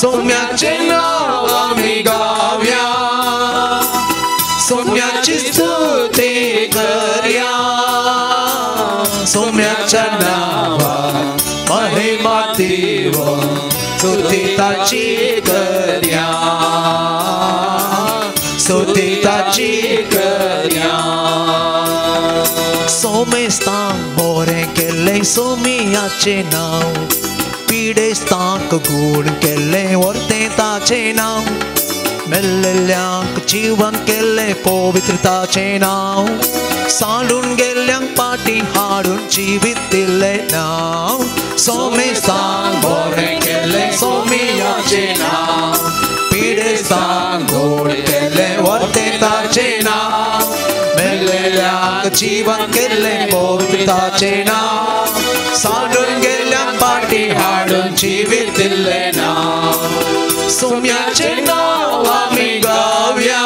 सोम्याचे नाव आमी गावया सोम्याची स्तुती करया सोम्याच्या नावाक महिमा दिवन स्तुती ताची करया स्तुती ताची करया सोमेस्तांक बरें केलें सोमियाचें नांव पिडेस्तांक गूण केलें व्हरतें ताचें नांव मेल्लेल्यांक जिवन केलें पवित्रताचें नांव सांडून गेल्ल्यांक पाटी हाडून जिवीत दिलें नांव सोमेस्तांक बरें जीवन केले पवित्रताचे नाव सांडून गेल्या पाठी हाडून जीवित दिले नाव सौम्याचे नाव आम्ही गाऊया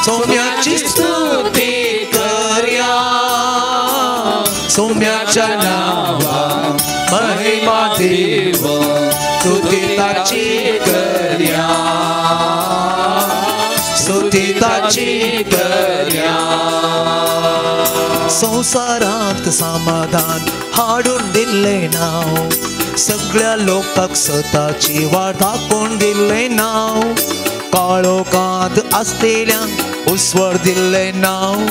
सौम्याची स्तुती करूया सौम्याच्या नावा महिमा देव स्तुती ताची करूया स्तुती ताची करूया संसारात समाधान हाडून दिले नाव सगळ्या लोकांक स्वताची वाट दाखोवन दिले नाव काळोखांत आसलेल्यांक उस्वर दिले नाव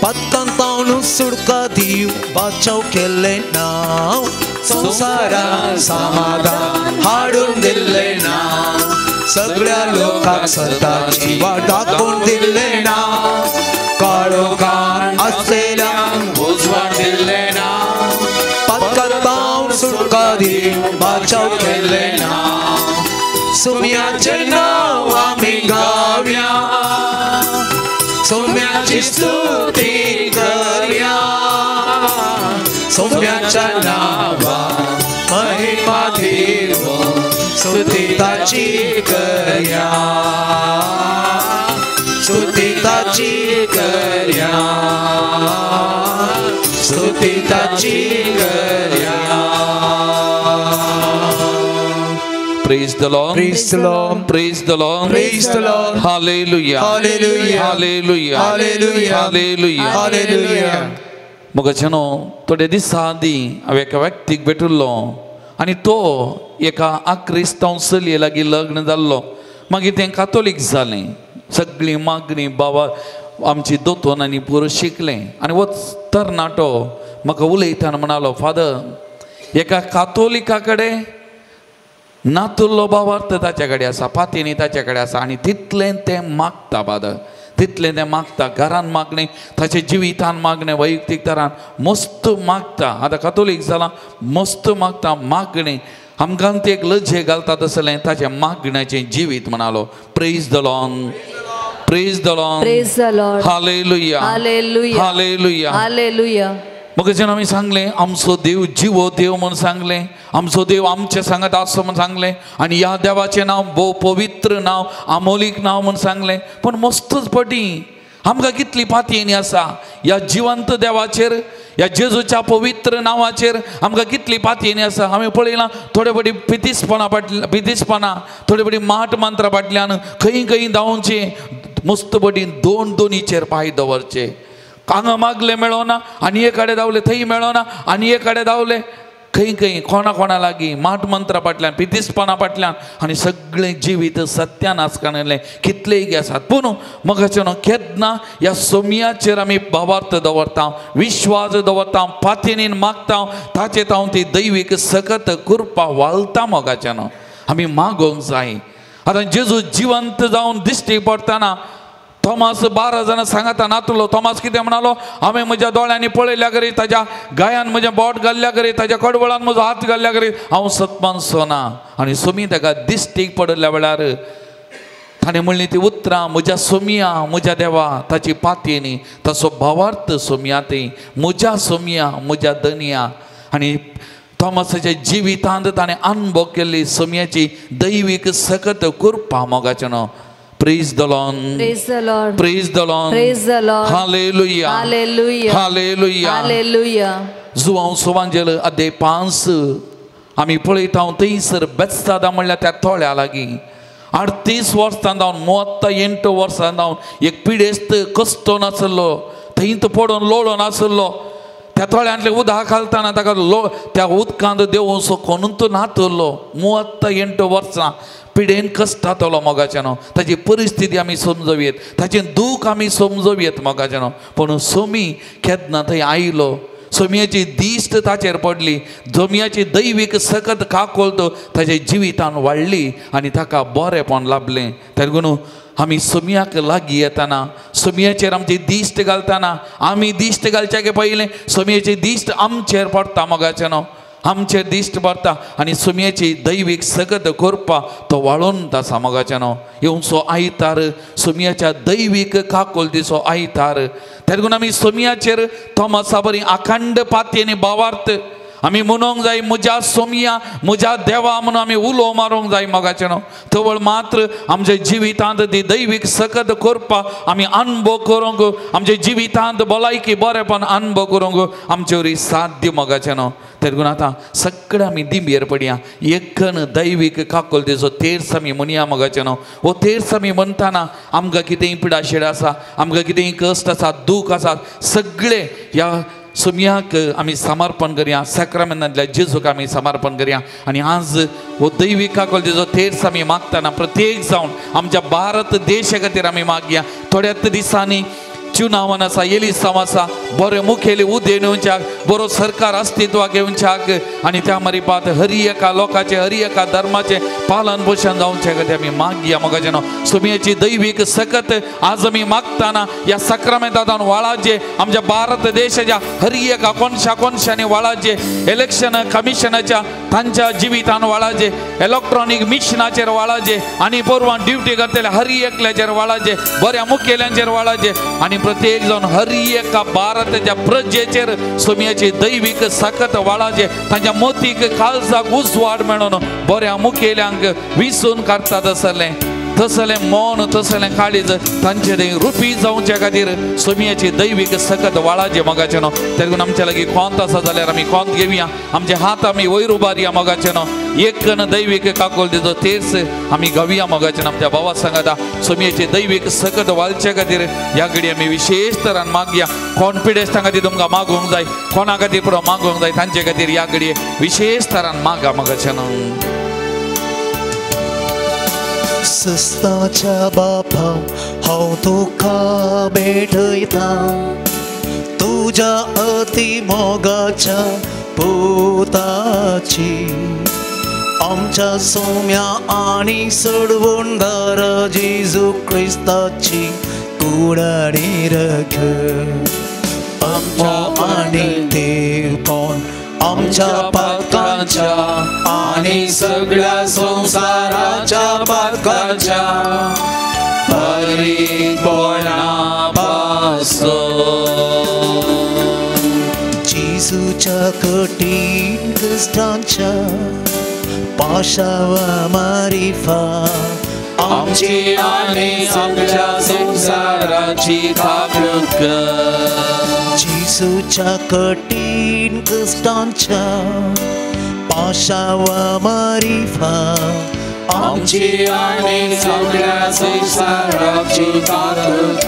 पत्कांतावन सुटका दिव बचाव केले नाव संसारात समाधान हाडून दिले नाव सगळ्या लोकांक स्वताची वाट दाखोवन दिले नाव काळोखांत आसलेल्यांक उस्वर दिले नाव पत्कांतावन सुटका दिव बचाव केले नाव सौम्याचे नाव आम्ही गाऊया सौम्याची स्तुती करूया सौम्याच्या नावा महिमा देव स्तुती ताची करूया स्तुती ताची करूया स्तुती ताची करूया
Praise the Lord.
Praise the Lord.
Praise the Lord.
Praise the Lord.
Hallelujah.
Hallelujah.
Hallelujah.
Hallelujah.
Hallelujah.
Hallelujah.
मग जनो थोडे दिसा आदी हांवें एका व्यक्तीक भेटुल्लो आनी तो एका क्रिस्तांव चलये लागीं लग्न जाल्लो मागीर तें कातोलीक जालें सगळीं मागणी बाबा आमची दोतोन आनी पुरो शिकलें आनी वो तरणाटो म्हाका उलयतना म्हणालो फादर एका कातोलिका कडेन नातुल्लो भावार्थ ताचे कडेन आसा पातेनी ताचे कडेन आसा आनी तितलें तें मागता फादर तितलें तें मागता घरान मागणें ताचे जिवितान मागणें वैयक्तीक तरान मस्त मागता आतां कातोलीक जालां मस्त मागता मागणें आमकां तें एक लज्जे घालता तसलें ताचें मागण्याचें जिवीत म्हणालो praise the Lord praise the Lord
Praise the Lord.
Hallelujah
Hallelujah.
Hallelujah
Hallelujah.
मग जेन्ना आमी सांगलें आमचो देव जिवो देव म्हणून सांगलें आमचो देव आमचे सांगत आसो म्हणून सांगलें आनी ह्या देवाचें नांव भोव पवित्र नांव आमोलीक नांव म्हणून सांगलें पण मस्तच पटी आमकां कितली पातयेनी आसा ह्या जिवंत देवाचेर ह्या जेजूच्या पवित्र नांवाचेर आमकां कितली पातयेनी आसा हांवें पळयलां थोडे बडी पितीसपणां थोडे बडी माट मंत्रा फाटल्यान खंय खंय धांवचे मस्त बडी दोनीचेर पांय दवरचे हांगा मागले मेळोना आनी एक कडेन धांवले थंय मेळोना आनी एक कडेन धांवले खंय खंय कोणा लागीं माट मंत्रा फाटल्यान पितीसपणां फाटल्यान आनी सगळें जिवीत सत्यान आसकणलें कितलेय आसात पूण मगाचे न्हू केन्ना ह्या सोमयाचेर आमी भावार्थ दवरता विश्वास दवरता पातयेनीन मागता ताचेर हांव ती दैवीक सकत कृपा वालता मोगाचे न्हू आमी मागोवंक जाय आतां जेजू जिवंत जावन दिश्टी पडटना थॉमास 12 जाणां सांगता नातुलो थॉमास कितें म्हणालो हांवें म्हज्या दोळ्यांनी पळयल्या करी ताज्या गायान म्हजें बोट घाल्ल्या करी ताज्या कडवळान म्हजो हात घाल्ल्या करी हांव सत्मान सोना आनी सोमी ताका दिश्टीक पडल्या वेळार ताणें म्हणली ती उतरां म्हज्या सोमया म्हज्या देवा ताची पातयेनी ताचो भावार्थ सोमया ती म्हज्या सोमया म्हज्या धनया आनी थॉमासाच्या जिवितांत ताणें अनुभव केल्ली सोमयाची दैवीक सकत कृपा मोगाचें न्हू Praise the Lord.
Praise the Lord.
Praise the Lord.
Praise the Lord.
Hallelujah.
Hallelujah.
Hallelujah.
Hallelujah.
João सुवांजेल अध्याय 5 आमी पळयता थंयसर बेत्सादा म्हणल्यार त्या थोड्या लागीं 38 वर्सां जावन 38 वर्सां जावन एक पिडेस्त कस्तो नासलो थंय पडून लोळून नासलो त्या थोड्यांतले उदक घालतना ताका त्या उदकांत देव असो कोणूच नातलो 38 वर्सां पिडेन कश्टातलो मोगाचें न्हू ताची परिस्थिती आमी समजोवयेत ताचें दूख आमी समजोवयेत मोगाचें न्हू पूण सोमी केन्ना थंय आयलो सोमयाची दिश्ट ताचेर पडली सोमयाची दैवीक सकत काकोळत ताच्या जिवितान वाडली आनी ताका बरेंपण लाभलें तेगून आमी सोमयाक लागीं येतना सोमयाचेर आमची दिश्ट घालतना आमी दिश्ट घालचे पयलें सोमयाची दिश्ट आमचेर पडटा मोगाचें न्हू आमचे दिश्ट पडटा आनी सुमयेची दैवीक सगत कोरपा तो वाळून तासा मोगाचें न्हू येवन सो आयतार सुमयाच्या दैवीक काकोल दिसो आयतार तेदगून आमी सुमयाचेर तोमासा बरी अखंड पातयेनी भावार्थ आमी म्हणूंक जाय म्हज्या सोमया म्हज्या देवा म्हणून आमी उलो मारूंक जाय मोगाचें न्हू तवळ मात्र आमच्या जिवितांत ती दैवीक सकत करपा आमी अनुभव करूंक आमच्या जिवितांत भलायकी बरेपण अनुभव करूंक आमचे वरी साध्य मोगाचें न्हू तेदगून आतां सगळे आमी दिंबेर पडया एकन दैवीक काकोल दिसो तेर्स आमी म्हणया मोगाचें न्हू हो तेर्स आमी म्हणटाना आमकां कितेंय पिडाशीड आसा आमकां कितेंय कश्ट आसा दूख आसा सगळे ह्या सुमयाक आमी समर्पण करया सॅक्रमेंटांतल्या जेजूक आमी समर्पण करया आनी आज हो दैवीक काकोल दिसो तेर्स आमी मागतना प्रत्येक जावन आमच्या भारत देशा खातीर आमी मागया थोड्याच दिसांनी चुनावन आसा एलिसांव आसा बरे मुखेली उदेन येवच्याक बरो सरकार अस्तित्वाक येवच्याक आनी त्या मरीपात हरी एका लोकांचे हरी एका धर्माचे पालन पोषण जावचे खातीर आमी मागया मोगाचें न्हू सुमयेची दैवीक सकत आज आमी मागतना ह्या सक्रमेंतांत वाळाचे आमच्या भारत देशाच्या हरी एका कोणशांनी वाळाचे इलेक्शन कमिशनाच्या तांच्या जिवितान वाळाचे इलेक्ट्रॉनिक मिशनाचेर वाळाचे आनी पोरवान ड्युटी करतले हरी एकल्याचेर वाळाचे बऱ्या मुखेल्यांचेर वाळाचे आनी प्रत्येक जावन हरी एका भारताच्या प्रजेचेर सुमयाची दैवीक सकत वाळाचे तांच्या मोतीक खालसाक उजवाड मेळून बऱ्या मुखेल्यांक विसून काडटा तसलें मौन तसलें काळीज तांचे थंय रुपी जावचे खातीर सुमयाची दैवीक सकत वाळाचे मोगाचें न्हू तेदून आमच्या लागीं कोंत आसा जाल्यार आमी कोंत घेवया आमचे हात आमी वयर उबारया मोगाचें न्हू एकन दैवीक काकोल दिसो तेर्स आमी घेवया मोगाचें न्हू आमच्या भावा सांगाता सुमयेची दैवीक सकत वाळचे खातीर ह्या घडी आमी विशेश तरान मागया कॉन्फिडन्स तांकां ती तुमकां मागूंक जाय कोणा खातीर पुरो मागूंक जाय तांचे खातीर ह्या घडये विशेष तरान मागा मोगाचें न्हू
सस्ताच्या बापा हांव तुका भेटयता तुज्या अति मोगाच्या पुताची आमच्या सोम्या आनी सोडवणदार जेजू क्रिस्ताची कुडाणी रख आमच्या आनी देवपण आमच्या पातकांच्या आनी सगळ्या संसाराच्या पातकांच्या परिपणा पासो जेजूच्या कठीण कश्टांच्या पाशावा मारिफा आमची आनी सगळ्या संसाराची काकूट जेजूच्या कठीण कश्टांच्या पाशावा मारिफा आमची आनी सगळ्या संसाराची काकूट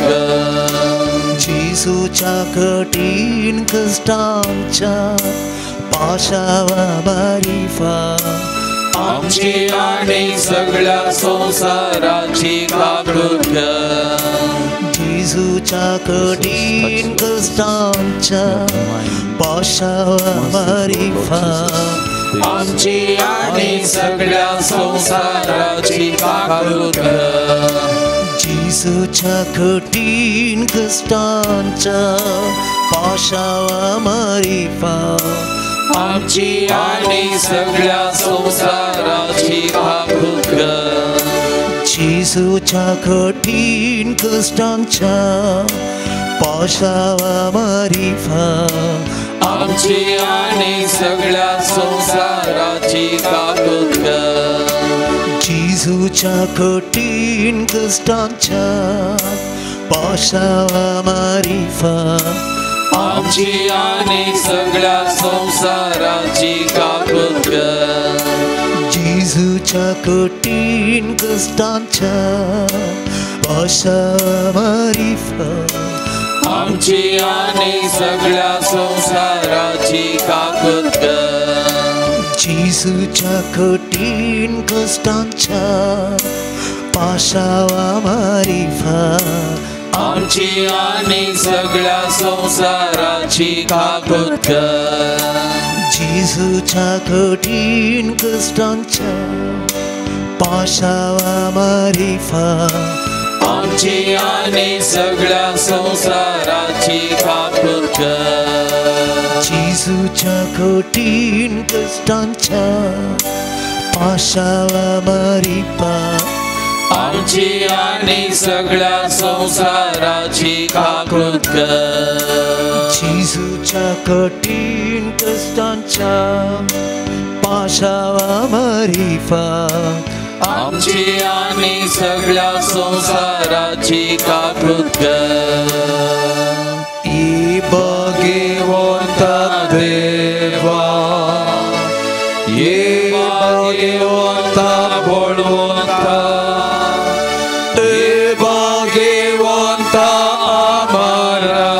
जेजूच्या कठीण कश्टांच्या पाशावा मारिफा आमची आनी सगळ्या संसाराची काकूट जेजूच्या कठीण कश्टांच्या पाशावा मारिफा आमची आनी सगळ्या संसाराची काकूट जेजूच्या कठीण कश्टांच्या पाशावा मारिफा आमची आनी सगळ्या संसाराची काकूट जेजूच्या कठीण कश्टांच्या पाशावा मारिफा आमची आनी सगळ्या संसाराची काकूट जेजूच्या कठीण कश्टांच्या पाशावा मारिफा आमची आनी सगळ्या संसाराची काकूट जेजूच्या कठीण कश्टांच्या पाशावा मारिफा आमची आनी सगळ्या संसाराची काकूट जेजूच्या कठीण कश्टांच्या पाशावा मारिफा आमची आनी सगळ्या संसाराची काकूट जेजूच्या कठीण कश्टांच्या पाशावा मारिफा आमची आनी सगळ्या संसाराची काकूट जेजूच्या कठीण कष्टांच्या पाशावर
आमची आणि सगळ्या संसाराची काकृत कर.
जेजूच्या कठीण कष्टांच्या पाशावर
आमची आणि सगळ्या संसाराची काकृत कर.
ये भाग्यवंता देवा,
ये भाग्यवंता बळवंता,
ये भाग्यवंता आम्हाला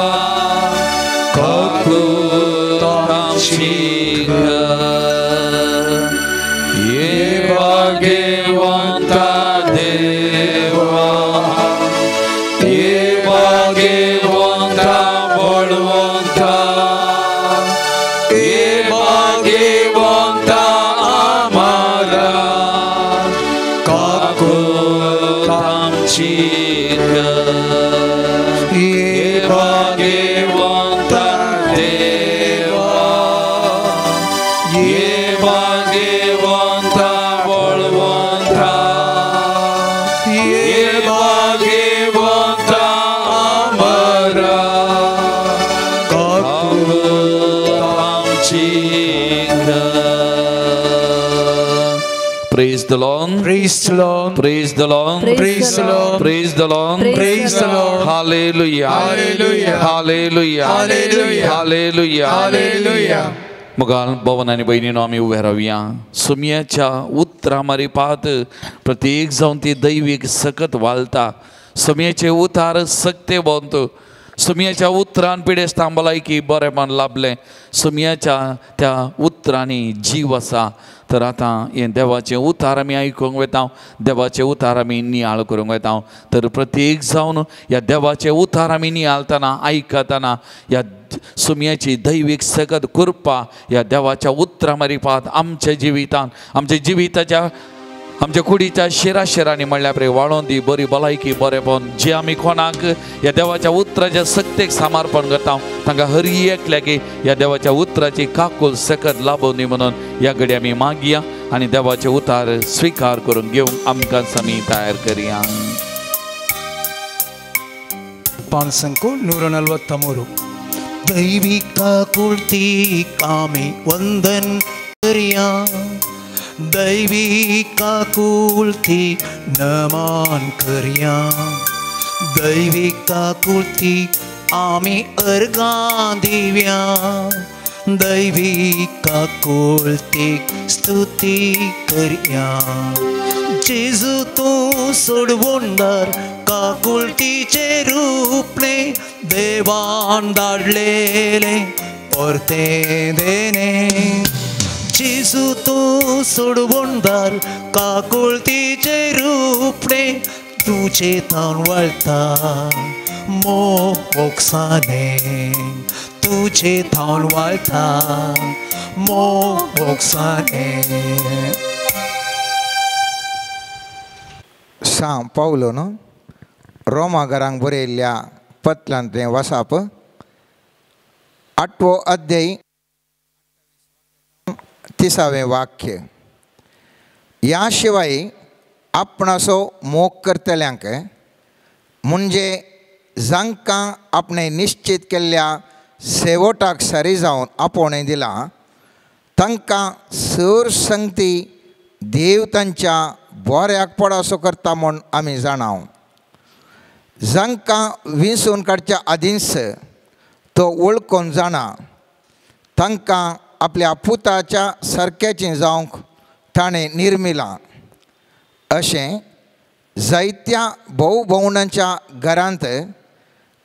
काकृत आमची कर. ये भाग्यवंता देवा, ये भाग्यवंता बळवंता, ये भाग्यवंता आम्हाला काकृत आमची कर. ये भाग्यवंता देवा, ये भाग्यवंता बळवंता, ये भाग्यवंता आम्हाला काकृत आमची कर. Praise the Lord.
Praise the Lord.
Praise the Lord.
Praise the Lord.
Praise the Lord.
Praise the Lord.
Hallelujah.
Hallelujah.
Hallelujah.
Hallelujah.
Hallelujah.
Hallelujah.
मग भावन आणि बहिणीनो आम्ही उभे राहूया. सुमियाच्या उतरामारी पाहत प्रत्येक जाऊन ती दैविक सकत वालता. सुमियाचे उतार सकते बांधतो. सुमियाच्या उतरान पिढे स्थांबलाय की बरेपण लाभले. सुमियाच्या त्या उतरांनी जीव असा. तर आता हे देवाचे उतार आमी आयकूंक वता, देवाचे उतार आमी नियाळ करूंक वता. तर प्रत्येक जावन ह्या देवाचे उतार आमी नियाळतना आयकतना ह्या सुमयाची दैवीक सकत कृपा ह्या देवाच्या उतरा मारिफात आमच्या जिवितान, आमच्या जिविताच्या आमच्या कुडीच्या शिराशिरांनी म्हणल्या प्रे वाळोवन दी बरी भलायकी बरेपण जे आमी कोणाक ह्या देवाच्या उतराच्या सक्तेक समर्पण करता तांकां हर एकल्या की ह्या देवाच्या उतराची काकूल सकत लाभोवनी म्हणून ह्या घडी आमी मागया आनी देवाचे उतार स्वीकार करून घेवंक आमकां आमी तयार करया.
ಪಾನ್ಸಂಕು 143 ದೈವಿಕ ಕುಳ್ತಿ ಕಾಮಿ ವಂದನ್ ಕರಿಯಾ दैविक कुलती नमन करिया दैविक कुलती आमी अर्गा दिव्या दैविक कुलती स्तुती करिया जेजू तू सोडवोंडार काकुलतीचे रूपने देवान धाडलेले परते देणे जेजू तू सोडवोंडार काकुळतीचे रूपणे तुझे थान वळता मोक्षाने तुझे थान वळता मोक्षाने.
सांग पावलो न्हू रोमाघरांक बरयल्ल्या पत्रांतलें वसाप 8वो अध्याय 30वें वाक्य. ह्या शिवाय आपणाचो मोग करतल्यांक म्हणजे जांकां आपणे निश्चित केल्ल्या सेवोटाक सरी जावन आपोवणें दिलां तांकां सर संगती देव तांच्या बऱ्याक पडासो करता म्हूण आमी जाणाव. जांकां विंसून काडच्या आदींच तो वळखून जाणा तांकां आपल्या पुताच्या सारक्याचें जावंक ताणें निर्मिलां. अशें जायत्या भोव भोवणांच्या घरांत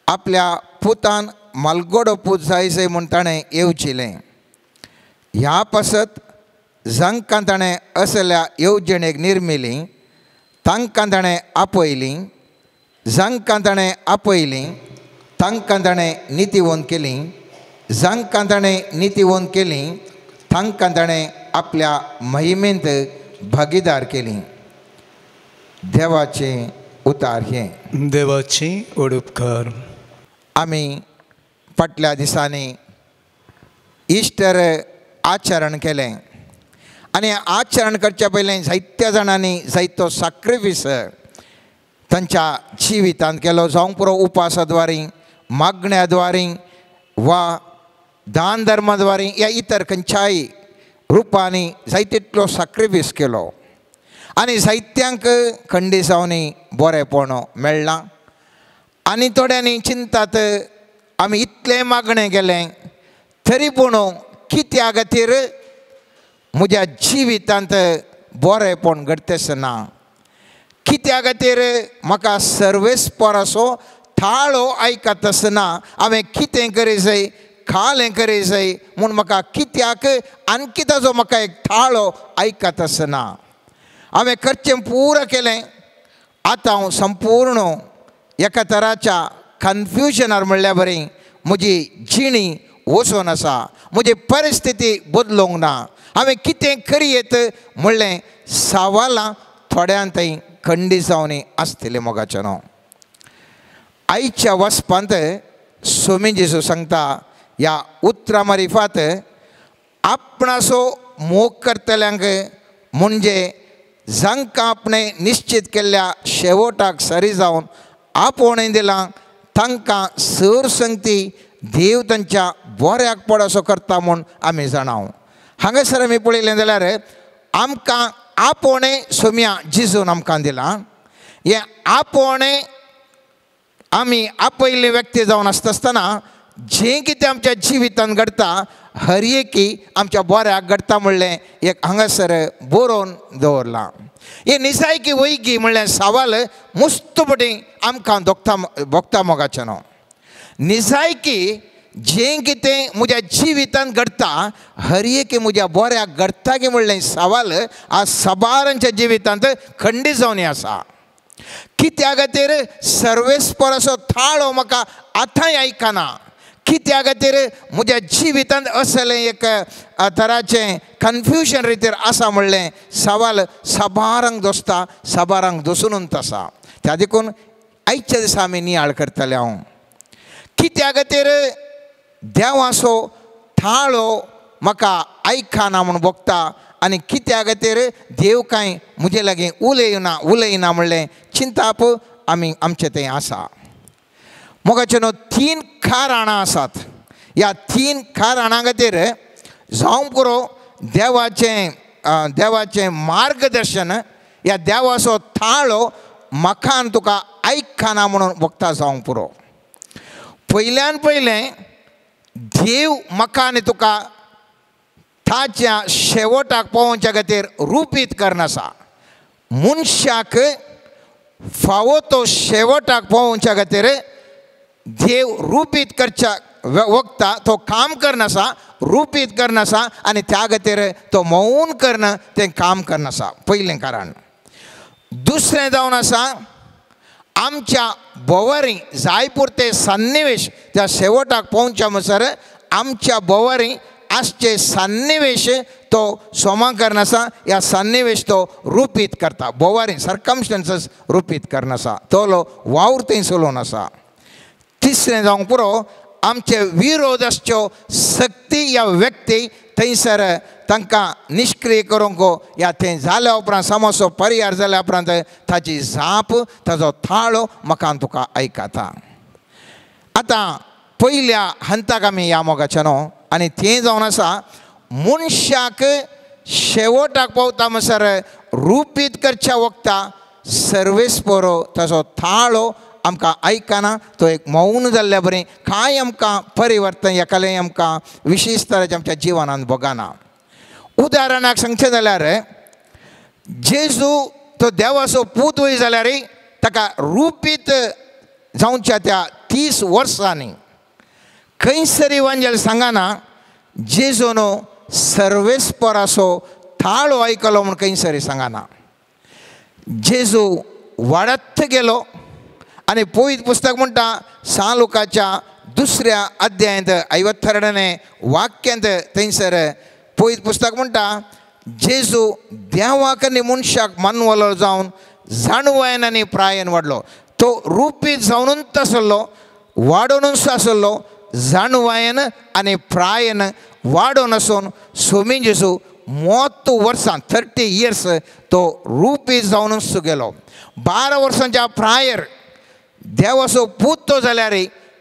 आपल्या पुतान मालगोडो पूत जायचे म्हूण ताणें येवजिलें. ह्या पासत जांकां ताणें असल्या येवजणेक निर्मिली तांकां ताणें आपयलीं, जांकां ताणें आपयलीं तांकां ताणें नितीवंत केलीं, जांकां ताणें नितीवंत केलीं तांकां ताणें आपल्या महिमेंत भागीदार केलीं. देवाचें उतार हें.
देवाची उडुपकार.
आमी फाटल्या दिसांनी इस्टर आचरण केलें आनी आचरण करच्या पयलें जायत्या जाणांनी जायतो सॅक्रिफीस तांच्या जिवितांत केलो, जावं पुरो उपासाद्वारे, मागण्याद्वारे वा दान धर्माद्वारे या इतर खंयच्याय रुपांनी जायतितलो सॅक्रिफीस केलो आनी जायत्यांक खंडिसांनी बरेपण मेळ्ळां. आनी थोड्यांनी चिंतात आमी इतलें मागणें केलें तरी पूण कित्या खातीर म्हज्या जिवितांत बरेपण घडतेच ना, कित्या खातीर म्हाका सर्वेस्पराचो थाळो आयकत आसना, हांवें कितें करी जाय, खालें करी जाय म्हूण म्हाका कित्याक आनकी ताजो म्हाका एक थाळो आयकत आसना. हांवें करचें पुरो केलें, आतां हांव संपूर्ण एका तराच्या कन्फ्युजनार म्हणल्यार बरें म्हजी जिणी वचून आसा, म्हजी परिस्थिती बदलूंक ना, हांवें कितें करीत म्हणलें सवालां थोड्यां थंय खंडी जावन आसतलें मोगाचें न्हू. आयच्या वचपांत स्वामी जेजू सांगता ह्या उतरां मारिफात आपणाचो मोग करतल्यांक म्हणजे जांकां आपणें निश्चित केल्ल्या शेवटाक सरी जावन आपोवणें दिलां तांकां सरसंगती देव तांच्या बऱ्याक पडसो करता म्हूण आमी जाणाव. हांगासर आमी पळयलें जाल्यार आमकां आपोवणें सोम्या जिजून आमकां दिलां. हें आपोवणें आमी आपयल्ले व्यक्ती जावन आसतना जें कितें आमच्या जिवितांत घडटा हर एकी आमच्या बऱ्याक घडटा म्हणलें एक हांगासर बरोवन दवरलां. हे निजायकी वैकी म्हणल्यार सवाल मुस्तपटी आमकां भोगता मोगाचें न्हू. निजायकी जें कितें म्हज्या जिवितांत घडटा हर एकी म्हज्या बऱ्याक घडटा की म्हणलें सवाल आज सबारांच्या जिवितांत खंडीत जावन आसा. कित्या खातीर सर्वेस्पराचो थाळो म्हाका आतांय आयकना, कित्या खातीर म्हज्या जिवितांत असलें एक तराचें कन्फ्युजन रितीर आसा म्हणलें सवाल सबारांक दोसता, सबारांक दोसूनच आसा. त्या देखून आयच्या दिसा आमी नियाळ करतले. हांव कित्या खातीर देवाचो थाळो म्हाका आयकना म्हूण भोगता आनी कित्या खातीर देव कांय म्हजे लागीं उलयना म्हणलें चिंताप आमी आमचे थंय आसा. मोगाचें न्हू 3 खाराणां आसात. ह्या 3 खाराणां खातीर जावं पुरो देवाचें मार्गदर्शन, ह्या देवाचो थाळो म्हाका आनी तुका आयकना म्हणून भोगता जावंक पुरो. पयल्यान पयलें देव म्हाका आनी तुका ताच्या शेवटाक पावोवच्या खातीर रुपीत करनासा. मनशाक फावो तो शेवटाक पावोवच्या खातीर देव रुपीत करच्या वखता तो काम करनासा, रुपीत करनासा आनी त्या खातीर तो मौन करना तें काम करनासा. पयलें कारण. दुसरें जावन आसा आमच्या बोवारी जाय पुरते सन्निवेश त्या शेवटाक पावच्या म्हणसर आमच्या बोवारी आसचे सन्निवेश तो सोमा करनासा, ह्या सन्निवेश तो रुपीत करता. बोवारी सर्कमस्टन्सीस रुपीत करनासा, तो वावर थंय चलोवन आसा. तिसरें जावंक पुरो आमचे विरोधाच्यो सक्ती ह्या व्यक्ती थंयसर तांकां निश्क्रीय करूंक ह्या थंय जाल्या उपरांत समस्या परिहार जाल्या उपरांत ताची जाप ताजो थाळो म्हाका आनी तुका आयकता. आतां पयल्या हंताक आमी या मोगाचें न्हू. आनी तें जावन आसा मनशाक शेवटाक पावता म्हणसर रुपीत करच्या वखता सर्वेस्परो ताजो थाळो आमकां आयकना, तो एक मौन जाल्ल्या बरें कांय आमकां परिवर्तन एकालें आमकां विशेश तरेचें आमच्या जिवनांत भोगना. उदाहरणाक सांगचें जाल्यार जेजू तो देवाचो पूत वय जाल्यार ताका रुपीत जावच्या त्या 30 वर्सांनी खंयसरी इवांजेल सांगना जेजून सर्वेस्पराचो थाळो आयकलो म्हूण खंयसरी सांगना. जेजू वाडत गेलो आनी पवित्र पुस्तक म्हणटा सालुकाच्या 2ऱ्या अध्यायांत 52वें वाक्यांत थंयसर पवित्र पुस्तक म्हणटा जेजू देवाक आनी मनशाक मानवलो जावन जाणवायन आनी प्रायेन वाडलो. तो रुपीत जावनूच आसलो, वाडूनच आसलो, जाणवायन आनी प्रायन वाडोवन आसून सोमिंजेसू 30 वर्सां 30 इयर्स तो रुपी जावनूच गेलो. 12 वर्सांच्या प्रायर देवाचो पूत तो जाल्यार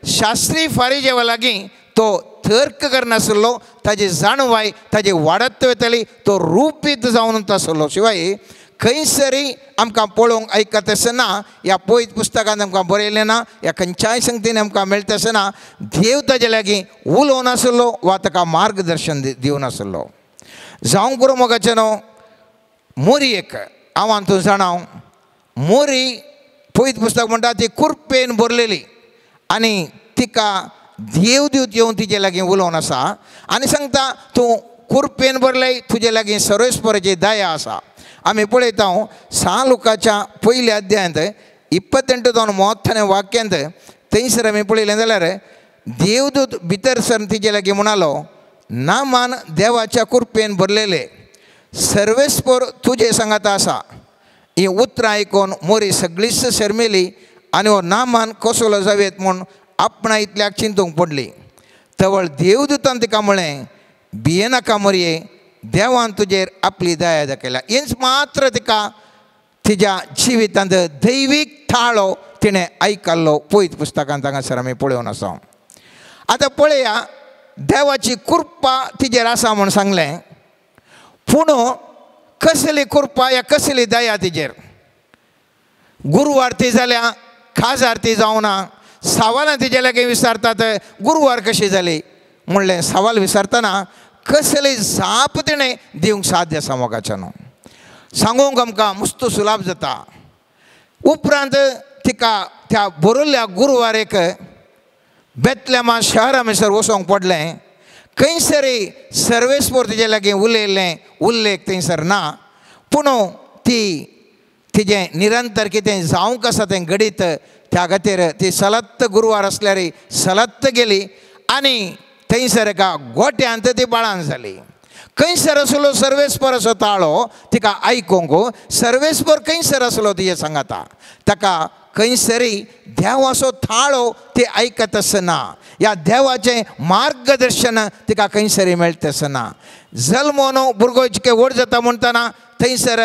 शास्त्री फारिजेवा लागीं तो तर्क करनासलो. ताजी जाणवाय ताजी वाडत वयतली. तो रुपीत जावनूच आसलो. शिवाय खंयसरी आमकां पळोवंक आयकत आसतना ह्या पयत पुस्तकांत आमकां बरयलें ना. ह्या खंयच्याय संगतीन आमकां मेळटा आसतना देव ताजे लागीं उलोवन आसलो वा ताका मार्गदर्शन दिवन आसलो. जावंक पुरो मोगाचेनो मोरयेक हांव तूं जाणाव. मोरी पयत पुस्तक म्हणटा ती कुरपेन बरलेली आनी तिका देव दिवत येवन तिजे लागीं उलोवन आसा आनी सांगता तूं कुरपेन बरले तुजे लागीं सर्वेस्पराची दया आसा. आमी पळयता 6 लोकाच्या पयल्या अध्यायांत 28 वाक्यांत थंयसर आमी पळयलें जाल्यार देवदूत भितर सर तिजे लागीं म्हणालो नामान देवाच्या कुरपेन बरलेले सर्वेस्पर तुजे सांगात आसा. ही उतरां आयकून मोरी सगळीच शर्मेली आनी हो नामान कसलो जावेत म्हूण आपणा इतल्याक चिंतूंक पडली. तवळ देवदूतान तिका म्हळें भियेनाका मोरये देवान तुजेर आपली दया दाखयल्या. हेंच मात्र तिका तिच्या जिवितांत दैवीक थाळो तिणें आयकल्लो पयत पुस्तकांत हांगासर आमी पळोवन आसा. आतां पळया देवाची कृपा तिजेर आसा म्हूण सांगलें. पूण कसली कृपा या कसली दया तिजेर. गुरुवार ती जाल्या खाज आरती जावना. सवालां तिजे लागीं विचारतात गुरुवार कशी जाली म्हणलें. सवाल विचारतना कसली जाप तिणें दिवंक साध्य आसा मोगाच्यान सांगूंक आमकां मस्त सुलाभ जाता. उपरांत तिका त्या बरोल्ल्या गुरुवारेक बेतलेमा शहरा म्हणसर वचोंक पडलें. खंयसरी सर्वेस्पर तिजे लागीं उलयल्लें उल्लेख थंयसर ना. पूण ती तिजें निरंतर कितें जावंक आसा तें घडीत त्या खातीर ती सलत्त गुरुवार आसल्यार सलत्त गेली आनी थंयसर एका गोट्यांत ती बाळान जाली. खंयसर आसलो सर्वेस्पर असो ताळो तिका आयकूंक. सर्वेस्पर खंयसर आसलो तिजे सांगाता. ताका खंयसरी देवाचो थाळो ती आयकत आसना. ह्या देवाचें मार्गदर्शन तिका खंयसरी मेळटा आसना. जल्म न्हू भुरगो जितके व्हड जाता म्हणटना थंयसर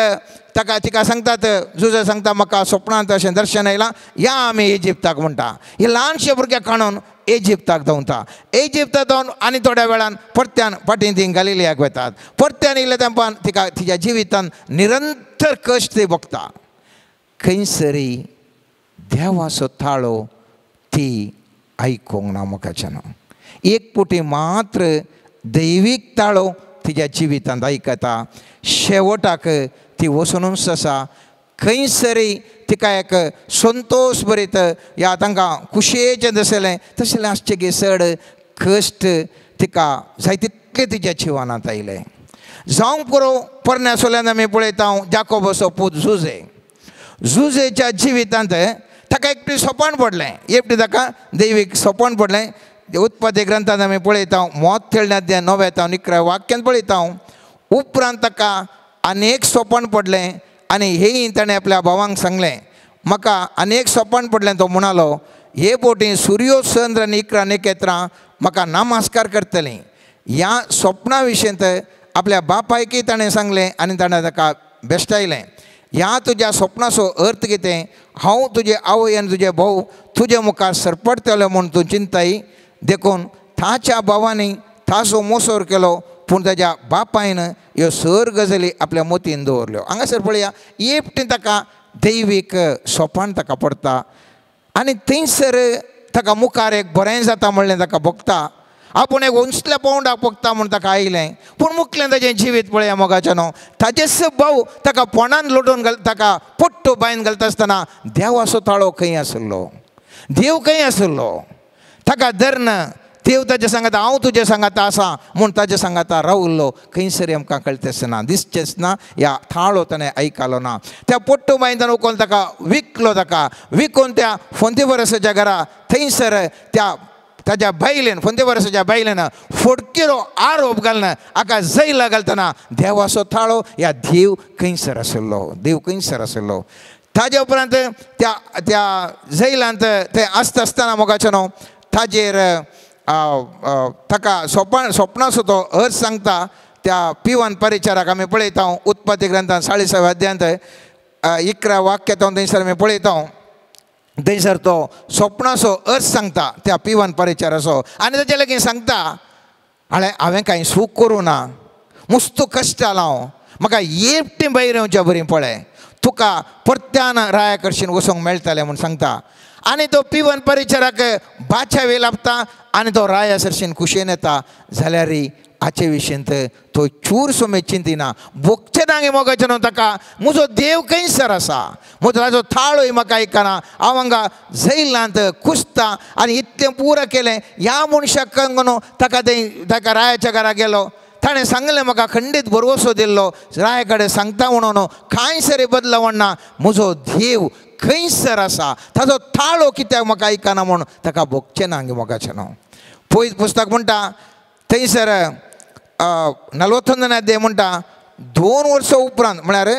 ताका तिका सांगतात जुजा सांगता म्हाका स्वप्नांत अशें दर्शन आयलां या आमी इजिप्ताक म्हणटा. हे ल्हानशे भुरग्याक काडून इजिप्ताक धांवता. इजिप्ताक धांवन आनी थोड्या वेळान परत्यान फाटीं ती गलिलियाक वतात. परत्यान येयल्या तेंपान तिका तिच्या जिवितांत निरंतर कश्ट ती भोगता. खंयसरी देवाचो थाळो ती आयकूंक ना मोगाच्यान. एक पुटी मात्र दैवीक ताळो तिच्या जिवितांत आयकता. शेवटाक ती वचूनच आसा. खंयसरी तिका एक संतोश भरीत या तांकां खुशयेचें दिसलें तसलें आसचें की चड कश्ट तिका जाय तितले तिच्या जिवानांत आयले. जावंक पुरो परण्यासोल्यान आमी पळयता जाकोबाचो पूत जुजे. जुजेच्या जिवितांत ताका एकटी सोपण पडलें. एकटी ताका दैवीक सोपण पडलें. उत्पत्ती ग्रंथांत आमी पळयता 9 वाक्यांत पळयता. उपरांत ताका अनेक सोपण पडलें आनी हेय ताणें आपल्या भावांक सांगलें म्हाका अनेक सोपण पडलें. तो म्हणालो हे पोटी सूर्यो चंद्र आनी इकरा नखेत्रां म्हाका नमस्कार करतलीं. ह्या स्वप्ना विशींत आपल्या बापायकी ताणें सांगलें आनी ताणें ताका बेश्टायलें. ह्या तुज्या स्वप्नाचो अर्थ कितें. हांव तुजे आवय आनी तुजे भाव तुजे मुखार सरपडटलो म्हूण तूं चिंताय. देखून ताच्या भावांनी ताचो मोसोर केलो पूण ताच्या बापायन ह्यो सर गजाली आपल्या मोतीन दवरल्यो. हांगासर पळया एकटी ताका दैवीक सोपान ताका पडटा आनी थंयसर ताका मुखार एक बरें जाता म्हणलें ताका भोगता. आपूण एक उंचल्या पावंडाक भोगता म्हूण ताका आयलें. पूण मुखलें ताजें जिवीत पळया मोगाच्यानो. ताजेच भाव ताका पोंडान लोटून ताका पोट्टो बायन घालता आसतना देवाचो ताळो खंय आसलो. देव खंय आसलो. ताका धरन देव ताजे सांगाता हांव तुजे सांगाता आसा म्हूण ताजे सांगाता रावल्लो. खंयसरी आमकां कळटेच ना दिसचेच ना. ह्या थाळो ताणें आयकलो ना. त्या पोट्टो बायन ताणें उखोवन ताका विकलो. ताका विकून त्या फोंतेवरसाच्या घरा थंयसर त्या ताज्या बायलेन फोंतेवरसाच्या बायलेन फोडकिरो आरोप घालन हाका जैला घालतना देवाचो थाळो ह्या देव खंयसर आसलो. देव खंयसर आसलो. ताजे उपरांत त्या त्या जैलांत ते आसता आसतना मोगाचेनो ताजेर ताका स्वप्नाचो तो अर्थ सांगता त्या P1 परिचाराक आमी पळयता उत्पत्ती ग्रंथांत 26व्या अध्यायांत 11 वाक्यांत थंयसर आमी पळयता थंयसर तो स्वप्नाचो अर्थ सांगता त्या P1 परिचाराचो आनी ताचे लागीं सांगता हांवें कांय सूख करूं ना मस्त कश्ट लाव म्हाका एकटें भायर येवच्या बरी पळय तुका परत्यान राया कडच्यान वचोंक मेळटलें म्हूण सांगता आनी तो P1 परिचाराक बाच्या वेळ लाभता आनी तो राया सरशीन कुशेन येता जाल्यार हाचे विशींत तो चूर सुमेद चिंतिना भोगचे दांगे मोगाचे न्हू ताका म्हजो देव खंयसर आसा म्हजो ताजो थाळूय म्हाका आयकना हांव हांगा जैलांत कुसता आनी इतलें पुरां केलें ह्या मनशाक न्हू ताका रायाच्या घरा गेलो ताणें सांगलें म्हाका खंडीत भरवसो दिल्लो राया कडेन सांगता म्हणून कांय सरी बदलावना म्हजो देव खंयसर आसा ताजो थाळो कित्याक म्हाका आयकना म्हूण ताका भोगचें ना मोगाचें न्हू पयत पुस्तक म्हणटा थंयसर 41 अध्याय म्हणटा 2 वर्सां उपरांत म्हळ्यार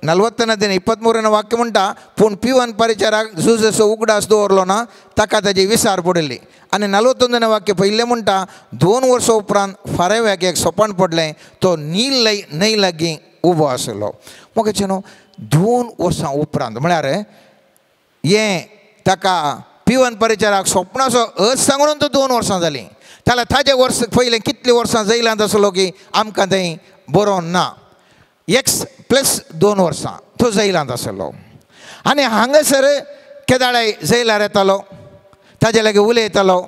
40 अध्याय 23 वाक्य म्हणटा पूण P1 परिचाराक झुजसो उगडास दवरलो ना ताका ताजी विसार पडिल्ली आनी 41 वाक्य पयलें म्हणटा 2 वर्सां उपरांत फारेव्याक एक सोपण पडलें तो नील न्हंय लागीं उबो आसलो मोगाचें न्हू 2 वर्सां उपरांत म्हळ्यार हें ताका P1 परिचाराक स्वप्नाचो अर्थ सांगून तो 2 वर्सां जालीं जाल्यार ताजे वर्स पयलें कितलीं वर्सां जैलांत आसलो की आमकां थंय बरोवन ना X + 2 वर्सां तो जैलांत आसलो आनी हांगासर केदाळे जैलार येतालो ताजे लागीं उलयतालो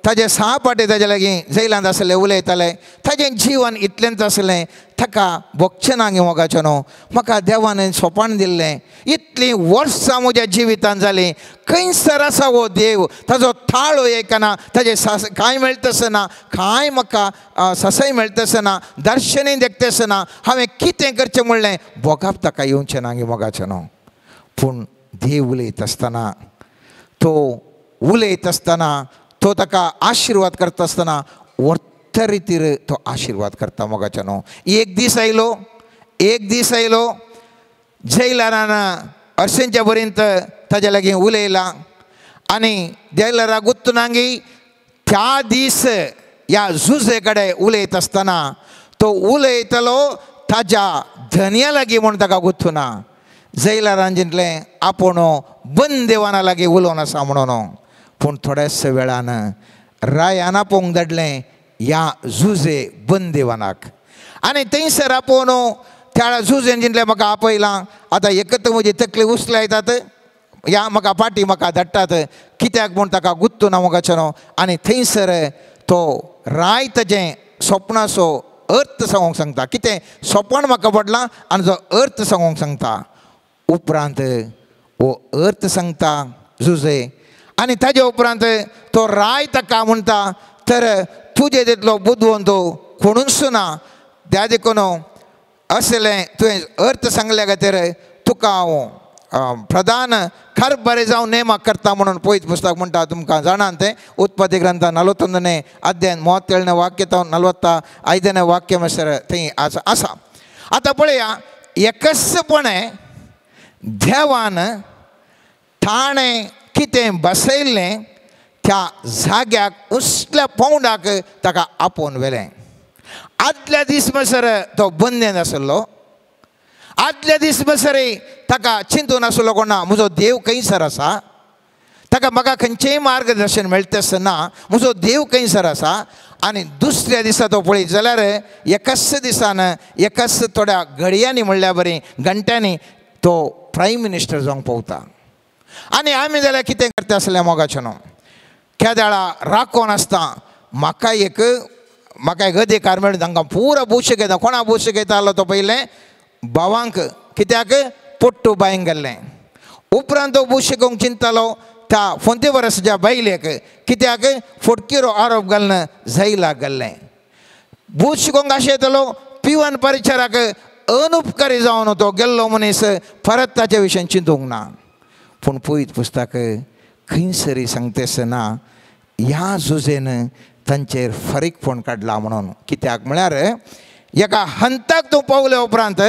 ताजे 6 पाटी ताजे लागीं जैलांत आसले उलयताले ताजें जिवन इतलेंच आसलें ताका भोगचें ना मोगाचें न्हू म्हाका देवान सोपान दिल्लें इतलीं वर्सां म्हज्या जिवितांत जालीं खंयसर आसा हो देव ताजो थाळो आयकना ताजे कांय मेळटसना कांय म्हाका ससाय मेळटसना दर्शनय देखतसना हांवें कितें करचें म्हणलें भोगाप ताका येवचें ना मोगाचें न्हू पूण देव उलयत आसतना तो उलयत आसतना तो ताका आशिर्वाद करता आसतना वर्त रितीर तो आशिर्वाद करता मोगाचें न्हू एक दीस आयलो जैलारान अर्शेंच्या बरेंत ताजे लागीं उलयलां आनी जैलारा गुत्तुनांगी त्या दीस ह्या झुजे कडेन उलयत आसतना तो उलयतलो ताज्या धन्या लागीं म्हूण ताका गुत्तुना जैलारान चिंतलें आपूण बंदेवाना लागीं उलोवन आसा म्हणून पूण थोड्याच वेळान रायान आपोवंक धाडलें ह्या झुजे बंदेवानाक आनी थंयसर आपोवन त्या झुजेन चिंतलें म्हाका आपयलां आतां एकत म्हजी तकली उचलायतात ह्या म्हाका पाटी म्हाका धाडटात कित्याक म्हूण ताका गुत्तू ना मोगाचें न्हू आनी थंयसर तो राय ताजें स्वप्नाचो अर्थ सांगूंक सांगता कितें स्वप्न म्हाका पडलां आनी जो अर्थ सांगूंक सांगता उपरांत हो अर्थ सांगता झुजे आनी ताजे उपरांत तो राय ताका म्हणटा तर तुजे तितलो बुदवंत कोणूच ना त्या देखून असलें तुवें अर्थ सांगल्या खातीर तुका हांव प्रधान खर बरें जावन नेमाक करता म्हणून पयत पुस्तक म्हणटा तुमकां जाणात तें उत्पत्ती ग्रंथांत 41 अध्यायान 43 वाक्य तो 45 वाक्य म्हणसर थंय आसा आतां पळया एकसपणे देवान ताणें कितें बसयल्लें त्या जाग्याक उसल्या पावंडाक ताका आपोवन व्हेलें आदल्या दीस म्हणसर तो बंदेन आसलो आदल्या दीस म्हणसर ताका चिंतून आसलो कोणा म्हजो देव खंयसर आसा ताका म्हाका खंयचेंय मार्गदर्शन मेळटसना म्हजो देव खंयसर आसा आनी दुसऱ्या दिसा तो पळयत जाल्यार एकाच दिसान एकाच थोड्या घडयांनी म्हणल्या बरें घंट्यांनी तो प्रायम मिनिस्टर जावंक पावता आनी आमी जाल्यार कितें करता आसलें मोगाचें न्हू केदाळा राखोन आसता म्हाका एक अधिकार मेळून तांकां पुरो भुशेक येता कोणा भुशेक येतालो तो पयलें भावांक कित्याक पोट्टू बायंक गेल्लें उपरांत तो भुशेकोंक चिंततालो त्या फोंतेवरसाच्या बायलेक कित्याक फोटकिरो आरोप घालून जैलाक गेल्लें भुशेकोंक अशें येतालो P1 परिचाराक अनुपकारी जावन तो गेल्लो मनीस परत ताचे विशयी चिंतूंक ना पूण पळयत पुस्तक खंयसरी सांगतेसना ह्या झुजेन तांचेर फरीकपण काडला म्हणून कित्याक म्हळ्यार एका हंताक तूं पावल्या उपरांत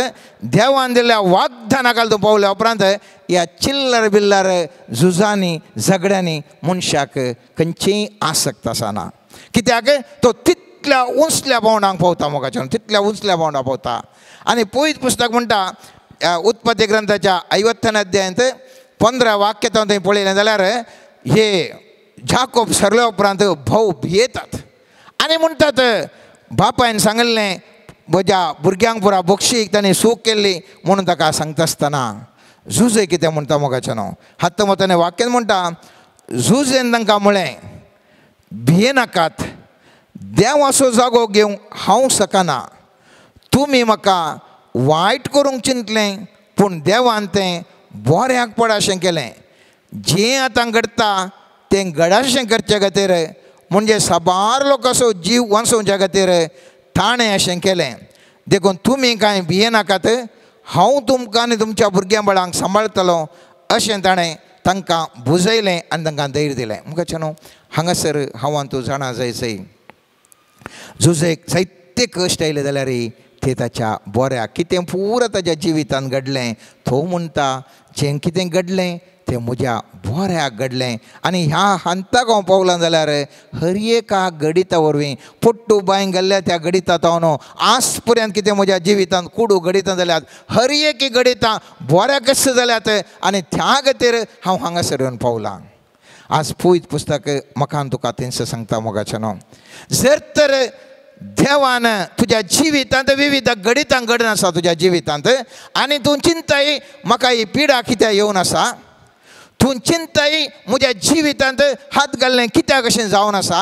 देवान दिल्ल्या वागदानाकाल तूं पावल्या उपरांत ह्या चिल्लर बिल्लर झुजांनी झगड्यांनी मनशाक खंयचीय आसक्त आसना. कित्याक तो तितल्या उंचल्या पावंडाक पावता मोगाच्यान, तितल्या उंचल्या पावंडाक पावता. आनी पयत पुस्तक म्हणटा उत्पत्ती ग्रंथाच्या 50 अध्यायांत 15 वाक्य थंय पळयलें जाल्यार हे जाकोब सरल्या उपरांत भाव भियेतात आनी म्हणटात बापायन सांगलें म्हज्या भुरग्यांक पुरा बक्षीक ताणें सूख केल्ली म्हणून ताका सांगता आसतना झुजय कितें म्हणटा मोगाच्यान हात मताने वाक्यान म्हणटा झुजेन तांकां म्हळें भियेनाकात, देवाचो जागो घेवंक हांव सकना. तुमी म्हाका वायट करूंक चिंतलें पूण देवान तें बऱ्याक पडाशें केलें. जें आतां घडटा तें घडाशें करचे खातीर म्हणजे साबार लोकांचो जीव वाचोवच्या खातीर ताणें अशें केलें. देखून तुमी कांय भियेनाकात, हांव तुमकां आनी तुमच्या भुरग्यां बाळांक सांबाळटलो अशें ताणें तांकां बुजयलें आनी तांकां धैर्य दिलें. मुखाचे न्हू हांगासर हांव तूं जाणा जायचंय झुजेक जायते कश्ट आयले जाल्यार ते ताच्या बऱ्याक कितें पुरो ताच्या जिवितांत घडलें तो म्हणटा जें कितें घडलें तें म्हज्या बऱ्याक घडलें. आनी ह्या हंताक हांव पावलां जाल्यार हर एका गडिता वरवीं पोट्टू बांय गेल्ल्या त्या गडितांत हांव न्हू आज पर्यंत कितें म्हज्या जिवितांत कुडू गडितां जाल्यात हर एक गडितां बऱ्याक कशें जाल्यात आनी त्या खातीर हांव हांगासर येवन पावलां. आज पळयत पुस्तक म्हाका तुका तेंच सांगता मोगाचें न्हू जर तर देवान तुज्या जिवितांत विविध गडितां घडून आसा तुज्या जिवितांत आनी तूं चिंताय म्हाका ही पिडा कित्याक येवन आसा, तूं चिंताय म्हज्या जिवितांत हात घाल्लें कित्याक अशें जावन आसा,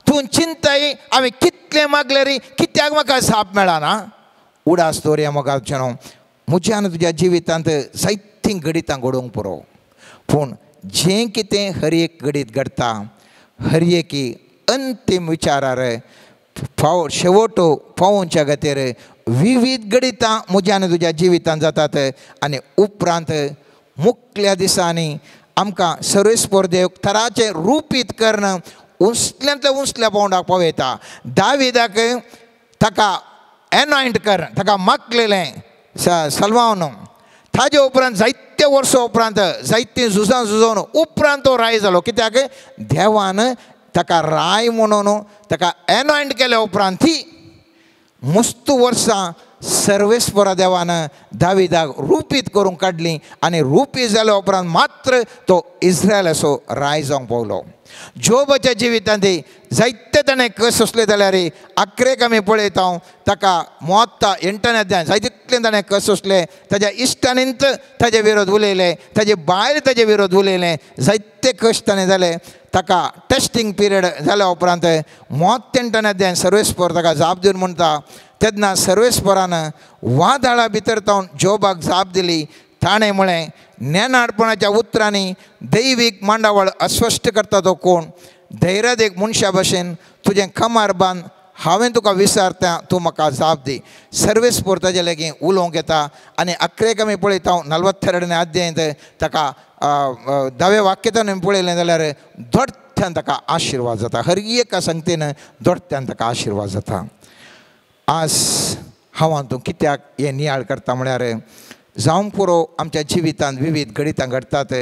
तूं चिंताय हांवें कितलें मागलें कित्याक म्हाका जाप मेळना. उडास दवरया मोगाचें न्हू म्हज्यान तुज्या जिवितांत जायतीं गडितां घडोवंक पुरो पूण जें कितें हर एक घडीत घडटा हर एक अंतीम विचारार शेवटो पावोवच्या खातीर विविध गडितां म्हज्यान तुज्या जिवितांत जातात आनी उपरांत मुखल्या दिसांनी आमकां सर्वेस्पोर तराचें रूपीत कर्ण उंचल्यांतल्या उंचल्या पावंडाक पावयता. दाविदाक ताका एनॉयंट कर ताका मागलेलें सलमान ताजे उपरांत जायते वर्सां उपरांत जायतीं झुजां झुजोवन उपरांत तो राय जालो कित्याक देवान ताका राय म्हणून ताका एनॉयंट केल्या उपरांत ती मस्त वर्सां सर्वेस्परा देवान दाविदाक रूपीत करून काडली आनी रूपीत जाल्या उपरांत मात्र तो इस्रायलाचो राय जावंक पावलो. जोबाच्या जिवितांत जायते ताणें कस असले जाल्यार 11 आमी पळयता ताका मोत्ता 8 अध्याय जायतितले ताणें कस असले ताज्या इश्टांनीच ताजे विरोध उलयले ताजे बायल ताजे विरोध उलयले जायते कश्ट ताणें जाले. ताका टेस्टींग पिरियड जाल्या उपरांत 38 अध्याय सर्वेस्पर ताका जाप दिवन म्हणटा तेन्ना सर्वेस्परान वादळा भितर तावन जोबाक जाप दिली. ताणें म्हळें ज्ञानार्पणाच्या उतरांनी दैवीक मांडावळ अस्पश्ट करता तो कोण, धैर्याद एक मनशा भशेन तुजें कमार बांद हांवें तुका विचारता तूं म्हाका जाप दी. सर्वेस्पोर ताजे लागीं उलोवंक येता आनी 11 आमी पळयता 42 अध्यायांत ताका 10 वाक्यान पळयलें जाल्यार दोडत्यान ताका आशिर्वाद जाता. हर एका संगतीन दोडत्यान ताका आशिर्वाद जाता. आज हांव तूं कित्याक हें नियाळ करता म्हळ्यार जावंक पुरो आमच्या जिवितांत विविध गडितां घडटात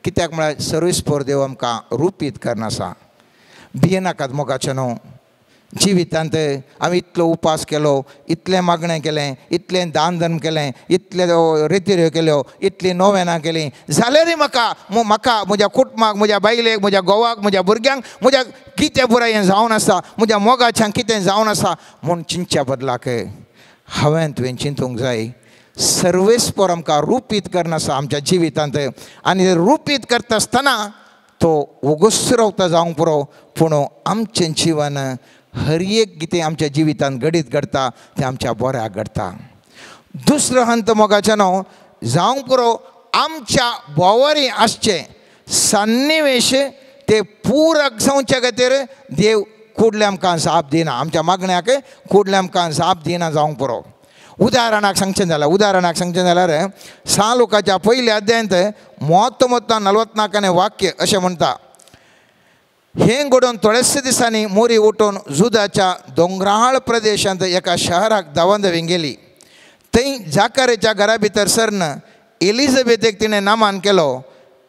कित्याक म्हळ्यार सर्वेस्पोर देव आमकां रूपीत करनासा. भियेनाकात मोगाचें न्हू जिवितांत आमी इतलो उपास केलो इतलें मागणें केलें इतलें दान धर्म केलें इतले रितीऱ्यो केल्यो इतलीं नोवेनां केलीं जाल्यारय म्हाका म्हज्या कुटुंबाक म्हज्या बायलेक म्हज्या घोवाक म्हज्या भुरग्यांक म्हज्या कितें पुराय हें जावन आसा म्हज्या मोगाच्यान कितें जावन आसा म्हूण चिंतच्या बदलाक हांवें तुवें चिंतूंक जाय सर्वेस्पोर आमकां रूपीत करनासा आमच्या जिवितांत आनी रूपीत करता आसतना तो ओगोस रावता जावंक पुरो पूण आमचें जिवन हर एक कितें आमच्या जिवितांत घडीत घडटा तें आमच्या बऱ्याक घडटा. दुसरो हंत मोगाचें न्हू जावंक पुरो आमच्या बोवारी आसचे सन्निवेश ते पूरक जावचे खातीर देव कुडले आमकां जाप दिना आमच्या मागण्याक कुडले आमकां जाप दिना जावंक पुरो. उदाहरणाक सांगचें जाल्यार 6 लोकांच्या 1 अध्यायांत 43-44 वाक्य अशें म्हणटा हें घडोवन थोडेच दिसांनी मोरी उठून जुदाच्या दोंगराळ प्रदेशांत एका शहराक धांवून गेली. थंय जाकारेच्या घरा भितर सरन एलिझाबेथेक तिणें नामान केलो.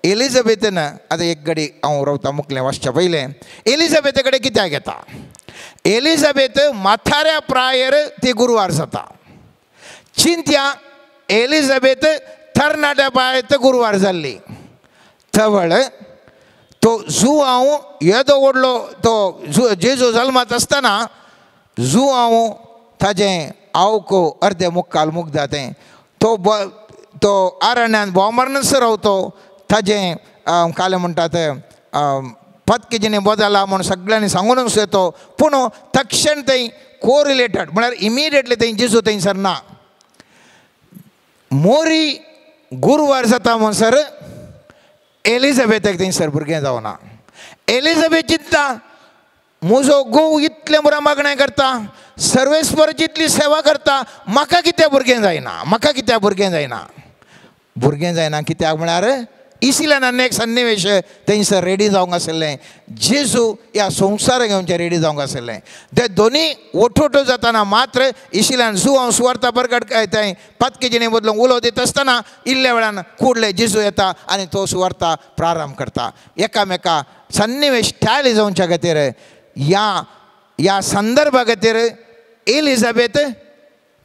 एलिझाबेथन आतां एक घडी हांव रावता मुकलें वाचच्या पयलें. एलिझाबेथे कडेन कित्याक येता? एलिझाबेथ माथाऱ्या प्रायर ती गुरवार जाता. चिंत्या एलिझाबेथ तरणाट्या प्रायत गुरवार जाल्ली. थवळ तो जुआंव येदो व्हडलो तो जेजू जल्मात आसतना जुआंव ताजें आवको अर्दे मुक्काल मुग्धा तें तो आरण्यांत भोंवमारनस रावतो. ताजें काले म्हणटात पत्किजीने बदला म्हूण सगळ्यांनी सांगूनच येतो. पूण तक्षण थंय कोरिलेटेड म्हळ्यार इमिडिएटली थंय जेजू थंयसर ना. मोरी गुरवार जाता म्हणसर एलिझाबेथाक थंयसर भुरगें जावना. एलिझाबेथ चिंतता म्हजो घोव इतलें बरें मागणें करता, सर्वेस्पराची इतली सेवा करता, म्हाका कित्याक भुरगें जायना? म्हाका कित्याक भुरगें जायना? भुरगें जायना कित्याक म्हळ्यार इसिलनान एक सन्निवेश थंयसर रेडी जावंक आसलें. जेजू ह्या संवसार घेवचें रेडी जावंक आसलें. ते दोनी ओठोटो जाताना मात्र इसिलान जुआंव सुवार्ता प्रकट थंय पातकेजीने बदलून उलो दिता आसतना इल्ल्या वेळान कुडले जेजू येता आनी तो सुवार्ता प्रारंभ करता. एकामेका सन्निवेश टाळी जावच्या खातीर ह्या संदर्भा खातीर एलिझाबेथ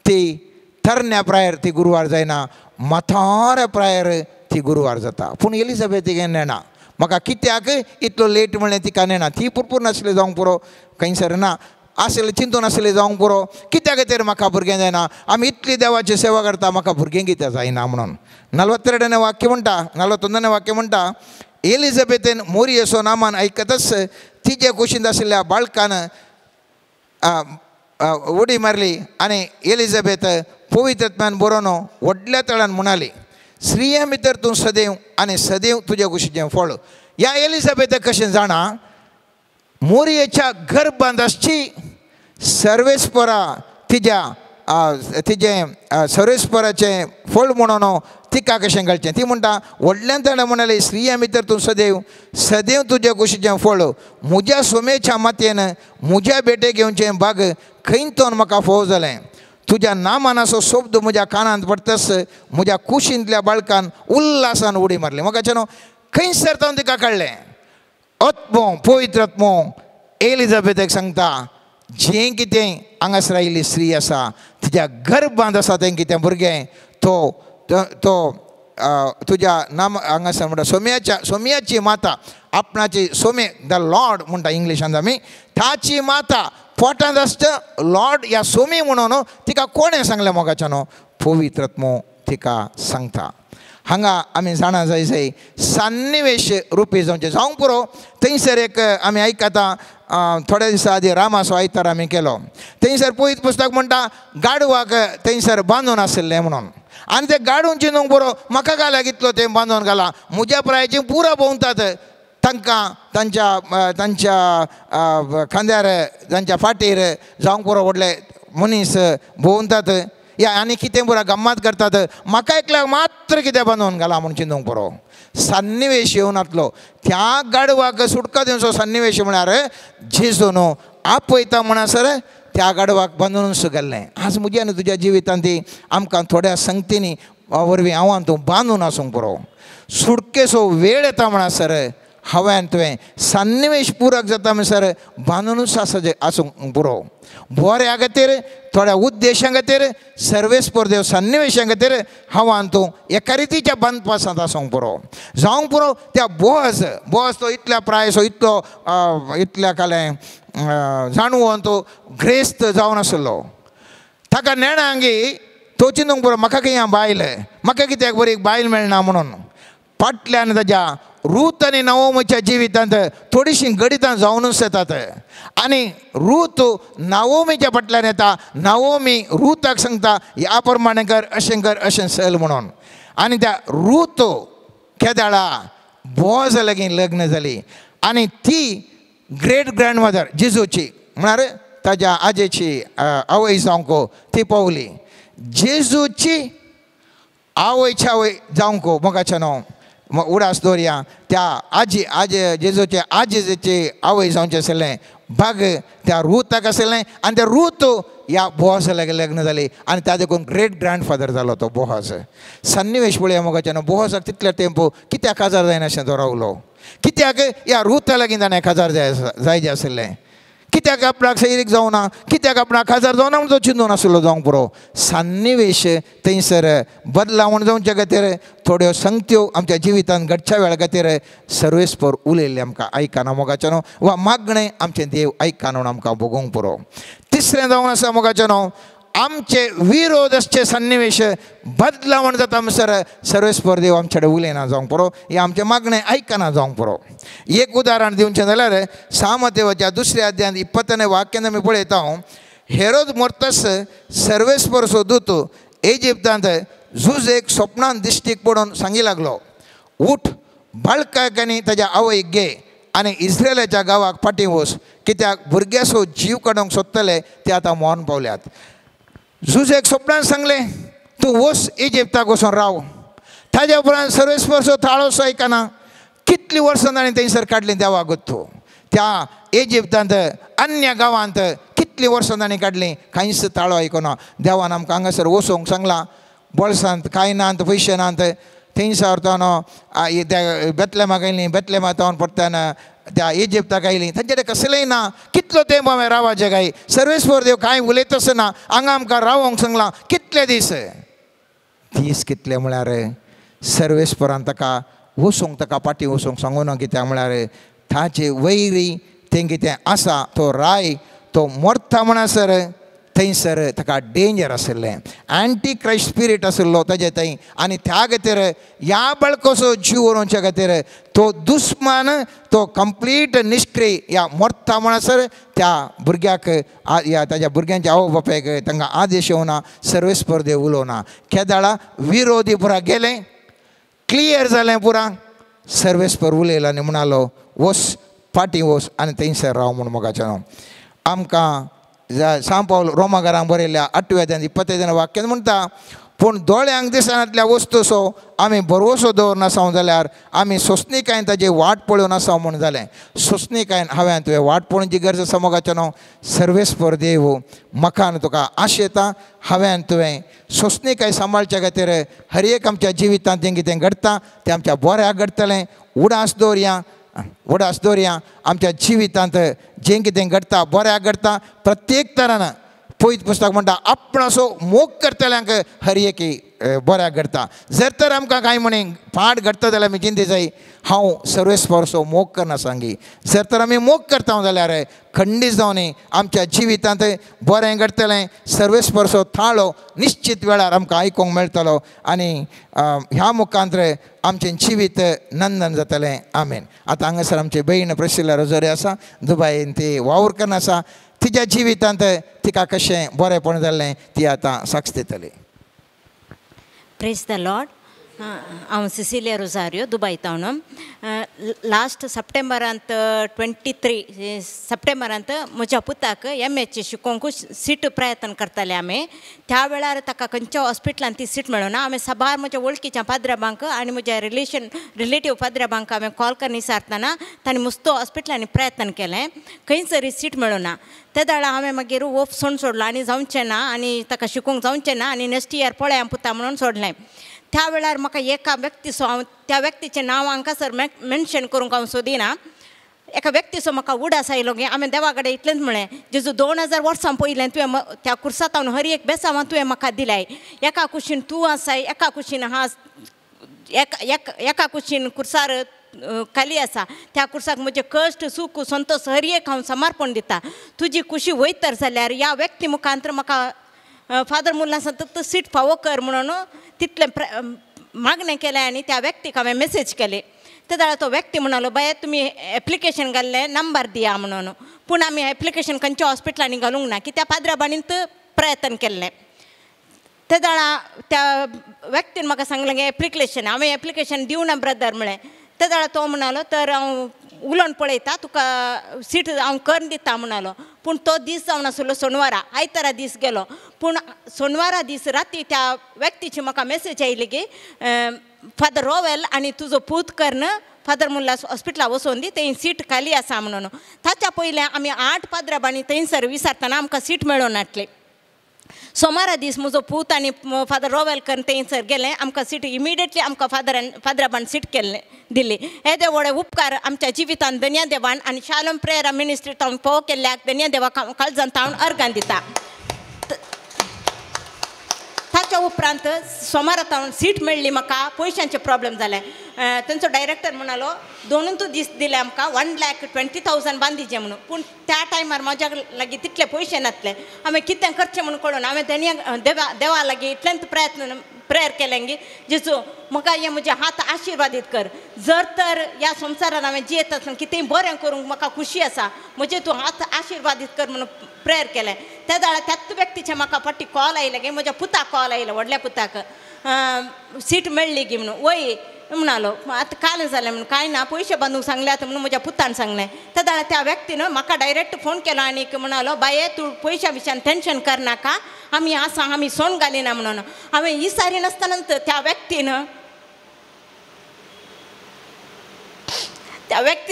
ती तरण्या प्रायर ती गुरवार जायना, माथाऱ्या प्रायर ती गुरवार जाता. पूण एलिझाबेथीक हें नेना. म्हाका कित्याक इतलो लेट म्हणलें तिका नेना. ती पुरपूर नासलें जावंक पुरो, खंयसर ना आसलें चिंतून आसलें जावंक पुरो. कित्या खातीर म्हाका भुरगें जायना? आमी इतली देवाची सेवा करता, म्हाका भुरगें कित्याक जायना म्हणून. 42 वाक्य म्हणटा, 41 वाक्य म्हणटा, एलिझाबेथेन मोरी येसो नामान आयकतच तिजे कुशींत आशिल्ल्या बाळकान उडी मारली आनी एलिझाबेथ पवित्रत्म्यान बरोवन व्हडल्या तळान म्हणाली, स्त्रियां भितर तूं सदैव आनी सदैव तुज्या कुशीचें फळ. ह्या एलिझाबेथाक कशें जाणा मोरयेच्या गर्भांत आसची सर्वेस्परा तिजें सर्वेस्पराचें फळ म्हणून तिका कशें घालचें. ती म्हणटा व्हडल्यान तळान म्हणाली, स्त्रियां भितर तूं सदैव सदैव तुज्या कुशीचें फळ. म्हज्या सोमेच्या मातयेन म्हज्या बेटे घेवचें भाग खंयतोन म्हाका फोव जालें. तुज्या नामानाचो शब्द म्हज्या कानांत पडटस म्हज्या कुशींतल्या बाळकान उल्हासान उडी मारली. म्हाका न्हू खंयसर तावन तिका कळ्ळें. आत्मो पवित्रात्मो एलिझाबेथाक सांगता जें कितें हांगासर आयिल्ली स्त्री आसा तिच्या गर्भांत आसा तें कितें भुरगें तो तुज्या नाम हांगासर म्हणटा सोमयाची माता आपणाची सोमे द लॉर्ड म्हणटा इंग्लिशांत आमी. ताची माता पोटांत आसता लॉर्ड ह्या सोमी म्हणून तिका कोणें सांगलें मोगाच्या न्हू? पवित्रात्मो तिका सांगता. हांगा आमी जाणा जाय सन्निवेश रुपी जावंक पुरो. थंयसर एक आमी आयकता थोड्या दिसा आदी रामाचो आयतार आमी केलो. थंयसर पयत पुस्तक म्हणटा गाडवाक थंयसर बांदून आसलें म्हणून. आनी ते गाडून चिंतूंक बरो म्हाका घाल्याक इतलो तें बांदून घाला. म्हज्या प्रायाची पुरा भोंवतात तांकां तांच्या खांद्यार तांच्या फाटीर जावंक पुरो व्हडले मनीस भोंवतात. या आनी कितें पुरो गम्मात करतात. म्हाका एकल्याक मात्र कितें बांदून घाला म्हूण चिंतूंक पुरो. सन्निवेश येवन वतलो. त्या गाडवाक सुटका दिवचो सन्निवेश म्हळ्यार जेजू न्हू आपयता म्हणसर त्या गाडवाक बांदूनच घाल्लें. आज म्हज्या आनी तुज्या जिवितांत आमकां थोड्या संगतींनी वरवीं हांवान तूं बांदून आसूंक पुरो. सुटकेचो वेळ येता म्हणसर हांवें तुवें सन्निवेश पुरक जाता म्हणसर बांदूनच आसूंक पुरो. बऱ्या खातीर थोड्या उद्देशां खातीर सर्वेस्पर देव सन्निवेशां खातीर हांवान तूं एका रितीच्या बांदपासांत आसूंक पुरो. जावंक पुरो त्या बोअज तो इतल्या प्रायसो इतल्या कालें जाणवून तो ग्रेस्त जावन आसलो. ताका नेणांगी तो चिंतूंक पुरो म्हाका खंय बायल म्हाका कित्याक बरी बायल मेळना म्हणून. फाटल्यान ताज्या रूत आनी नवोमीच्या जिवितांत थोडीशीं गडितां जावनूच येतात. आनी रूत नवोमीच्या फाटल्यान येता. नवोमी रूताक सांगता ह्या प्रमाणें कर अशें चल म्हणून. आनी त्या रूत केदाळा बोअज लागीं लग्न जाली. आनी ती ग्रेट ग्रँडमदर जेजूची म्हळ्यार ताज्या आजेची आवय जावंक ती पावली. जेजूची आवयच्या आवय जावंक मोगाचें न्हू मग उडास दवरया त्या आज जेजूचे आजेचे आवय जावचे आसलें भाग त्या रुताक आसलें आनी त्या रूत ह्या बोहाजाक लग्न जाली आनी त्या देखून ग्रेट ग्रँडफादर जालो तो बोहाज. सन्निवेश पळया मोगाच्यान बोहाजाक तितल्या टेम्पो कित्याक काजार जायनाशें तो रावलो, कित्याक ह्या रुता लागीं ताणें काजार जाय आसलें, कित्याक आपणाक सैरीक जावना, कित्याक आपणाक काजार जावना म्हणून तो चिंतून नासलो जावंक पुरो. सन्निवेश थंयसर बदलावण जावचे खातीर थोड्यो संगत्यो आमच्या जिवितांत घडच्या वेळा खातीर सर्वेस्पर उलयल्ले आमकां आयकना मोगाच्यानो वा मागणें आमचें देव आयकना म्हणून आमकां भोगूंक पुरो. तिसरें जावन आसा मोगाच्यानो आमचे विरोध असचे सन्निवेश बदलावण जाता म्हणसर सर्वेस्पर देव आमचे कडेन उलयना जावंक पुरो, हे आमचें मागणें आयकना जावंक पुरो. एक उदाहरण दिवचें जाल्यार सामतेवाच्या 2 अध्यायान 20 वाक्यान आमी पळयता. हेरोद मोर्तस सर्वेस्परचो दूत इजिप्तांत झुजेक स्वप्नान दिश्टीक पडून सांगी लागलो, उठ बाळकाक आनी ताच्या आवयक घे आनी इस्रायलाच्या गांवाक फाटीं वच, कित्याक भुरग्याचो जीव काडूंक सोदतले ते आतां मरण पावल्यात. झुजेक स्वप्नान सांगलें तूं वच इजिप्ताक वचून राव. ताज्या उपरांत सर्वेस्परचो थाळोसो आयकना. कितलीं वर्सां ताणें थंयसर काडलीं देवा गुत्तू. त्या इजिप्तांत अन्य गांवांत कितलीं वर्सां ताणें काडलीं, कांयच ताळो आयकना. देवान आमकां हांगासर वचोंक सांगलां. बॉल्सांत कांय नात, पयशे नात. थंयसर त्या बेतलेमाक आयलीं, बेतलेमा तावन पडटना त्या इजिप्ताक आयलीं, तांचे कडेन कसलेंय ना. कितलो तेंप हांवें रावाचें काय सर्वेस्पर देव कांय उलयतच ना. हांगा आमकां रावोंक सांगलां. कितले दीस कितले म्हळ्यार सर्वेस्परान ताका वचोंक, ताका फाटीं वचोंक सांगूं ना. कित्याक म्हळ्यार ताचे वैरी तें कितें आसा तो राय तो मोरता म्हणसर थंयसर ताका डेंजर आसलें. एंटी क्रायस्ट स्पिरीट आसलो ताजे थंय आनी त्या खातीर ह्या बाळकोचो जीव व्हरोवचे खातीर तो दुस्मान तो कंप्लीट निश्क्रीय ह्या मोरता म्हणसर त्या भुरग्याक ह्या ताज्या भुरग्यांच्या आवय बापायक तांकां आदेश येवना. सर्वेस्पर देव उलोवना. केदाळा विरोधी पुरा गेले, क्लियर जालें पुरा. सर्वेस्पर उलयलो आनी म्हणालो वच फाटीं वच आनी थंयसर राव म्हूण. मोगाच्यान आमकां सांग पावल रोमाकारांक बरयल्या 8 अध्यायान 25 वाक्यान म्हणटा, पूण दोळ्यांक दिसनातल्या वस्तूचो आमी भरवोसो दवरनासाव जाल्यार आमी सोंसणीकायेन ताजी वाट पळोवन आसाव म्हूण जालें. सोंसणीकायेन हांवें तुवें वाट पळोवची गरज आसा मोगाच्यान. सर्वेस्पर देव म्हाका तुका आशेता. हांवें तुवें सोंसणीकाय सांबाळचे खातीर हर एक आमच्या जिवितांत जें कितें घडटा तें आमच्या बऱ्याक घडटलें. उडास दवरया आमच्या जिवितांत जें कितें घडटा बऱ्याक घडटा. प्रत्येक तरान पयत पुस्तक म्हणटा आपणाचो मोग करतल्यांक हर एक बऱ्याक घडटा. जर तर आमकां कांय म्हणी फाट घडटा जाल्यार आमी चिंती जाय हांव सर्वेस्परचो मोग करना सांगी. जर तर आमी मोग करता जाल्यार खंडीत जावन आमच्या जिवितांत बरें घडटलें. सर्वेस्परचो थाळो निश्चित वेळार आमकां आयकूंक मेळटलो आनी ह्या मुखांतर आमचें जिवीत नंदन जातलें. आमेन. आतां हांगासर आमची भयण प्रसिला रोजोरी आसा, दुबईन ती वावर करना आसा. तिच्या जिवितांत तिका कशें बरेंपण जाल्लें ती आतां साक्ष दितली.
Praise the Lord. हांव सिसिलिया रोजारियो दुबय टावन. लास्ट सप्टेंबरांत 23 सप्टेंबरांत म्हज्या पुताक MA शिकोवंक सीट प्रयत्न करताले आमी. त्या वेळार ताका खंयच्या हॉस्पिटलांत ती सीट मेळूना. हांवें साबार म्हज्या वळखीच्या पाद्र्याबांक आनी म्हज्या रिलेटीव पाद्र्याबांक हांवें कॉल करून विचारतना तांणी मस्तो हॉस्पिटलांनी प्रयत्न केलें, खंयसरी सीट मेळूना. त्या दाळा हांवें मागीर होप सोडलो आनी जावचें ना आनी ताका शिकोवंक जावचें ना आनी नेक्स्ट इयर पळया पुता म्हणून सोडलें. त्या वेळार म्हाका एका व्यक्तीचो हांव त्या व्यक्तीचें नांव हांगासर मेन्शन करूंक हांव सोदिना. एका व्यक्तीचो म्हाका उडास आयलो गे. हांवें देवा कडेन इतलेंच म्हळें, जेजू 2000 वर्सां पयलें तुवें त्या कुर्सांत हांव हर एक बेसांवां तुवें म्हाका दिलाय. एका कुशीन तूं आसाय, एका कुशीन हांव, एका कुशीन कुर्सार खाली आसा. त्या कुर्साक म्हजे कश्ट सूख संतोश हर एक हांव समर्पण दिता. तुजी खुशी वयतर जाल्यार ह्या व्यक्ती मुखांतर म्हाका फादर मुल्ला सांगता सीट फावो कर म्हणून तितलें मागणें केलें आनी त्या व्यक्तीक हांवें मेसेज केली. त्या दाळा तो व्यक्ती म्हणालो, बाय तुमी एप्लिकेशन घाल्लें नंबर दिया म्हणून. पूण आमी एप्लिकेशन खंयच्या हॉस्पिटलांनी घालूंक ना, की त्या पाद्राबाणींत प्रयत्न केल्लें. त्या दाळा त्या व्यक्तीन म्हाका सांगलें गे एप्लिकेशन. हांवें एप्लिकेशन दिवं ना ब्रदर म्हळें. त्या दाळा तो म्हणालो तर हांव उलोवन पळयता तुका सीट हांव करून दिता म्हणलो. पूण तो दीस जावन आसलो सोनवारा, आयतारा दीस गेलो. पूण सोनवारा दीस राती त्या व्यक्तीची म्हाका मेसेज आयली की फादर रोवेल आनी तुजो पूत कर्ण फादर मुल्ला हॉस्पिटलाक वचोन दी, थंय सीट खाली आसा म्हणून. ताच्या पयलें आमी 8 पाद्राबांनी थंयसर विचारतना आमकां सीट मेळून नाटली. सोमारा दीस म्हजो पूत आनी फादर रोवेल करून थंयसर गेलें. आमकां सीट इमिडिएटली आमकां फादराबान सीट केल्लें दिली. हे देव व्हडे उपकार आमच्या जिवितान धन्य देवान आनी शालोम प्रेयर मिनिस्ट्रींत हांव फोव केल्ल्याक धन्य देवाक काळजांत हांव अर्गां दिता. ताच्या उपरांत सोमारात हांव सीट मेळ्ळी म्हाका. पयशांचे प्रॉब्लेम जाले. तांचो डायरेक्टर म्हणलो 2 दीस दिले आमकां 1,20,000 बांदीचे म्हणून. पूण त्या टायमार म्हाज्या लागीं तितले पयशे नासले. हांवें कितें करचें म्हणून कळून हांवें देवा लागीं इतलेंच प्रयत्न प्रेयर केलें की जेजू म्हाका हे म्हजे हात आशिर्वादीत कर. जर तर ह्या संवसारान हांवें जियेत आसतना कितेंय बरें करूंक म्हाका खुशी आसा, म्हजे तूं हात आशिर्वादीत कर म्हणून प्रेयर केलें. त्या दाळा त्याच व्यक्तीचे म्हाका फाटी कॉल आयले गे. म्हज्या पुताक कॉल आयलो, व्हडल्या पुताक सीट मेळ्ळी गी म्हणून. वय म्हणलो आतां काल जालें म्हणून. कांय ना, पयशे बांदूंक सांगले आतां म्हणून म्हज्या पुतान सांगलें. त्या दाळा त्या व्यक्तीन म्हाका डायरेक्ट फोन केलो आनी म्हणलो बाये तूं पयशा विशयान टेन्शन करनाका, आमी आसा, आमी सोन घालिना म्हणून. हांवें विचारी नासतना त्या व्यक्तीन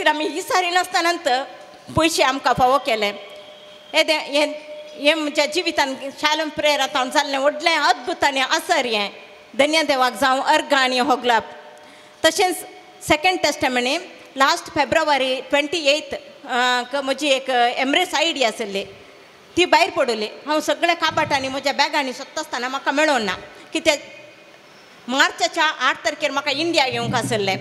आमी विचारी नासतना पयशे आमकां फावो केले. हे म्हज्या जिवितान शालोम प्रेयरांत हांव जाल्लें व्हडलें अद्भुत आनी असर हें धन्य देवाक जावं अर्घ आनी होगलाप. तशेंच सेकंड टेस्टमनी लास्ट फेब्रुवारी 28 म्हजी एक एमरेस आयडी आसली ती भायर पडली. हांव सगळे काबाटांनी म्हज्या बॅगांनी सोदता आसतना म्हाका मेळोंक ना. कित्याक मार्चाच्या 8 तारखेर म्हाका इंडिया येवंक आसलें.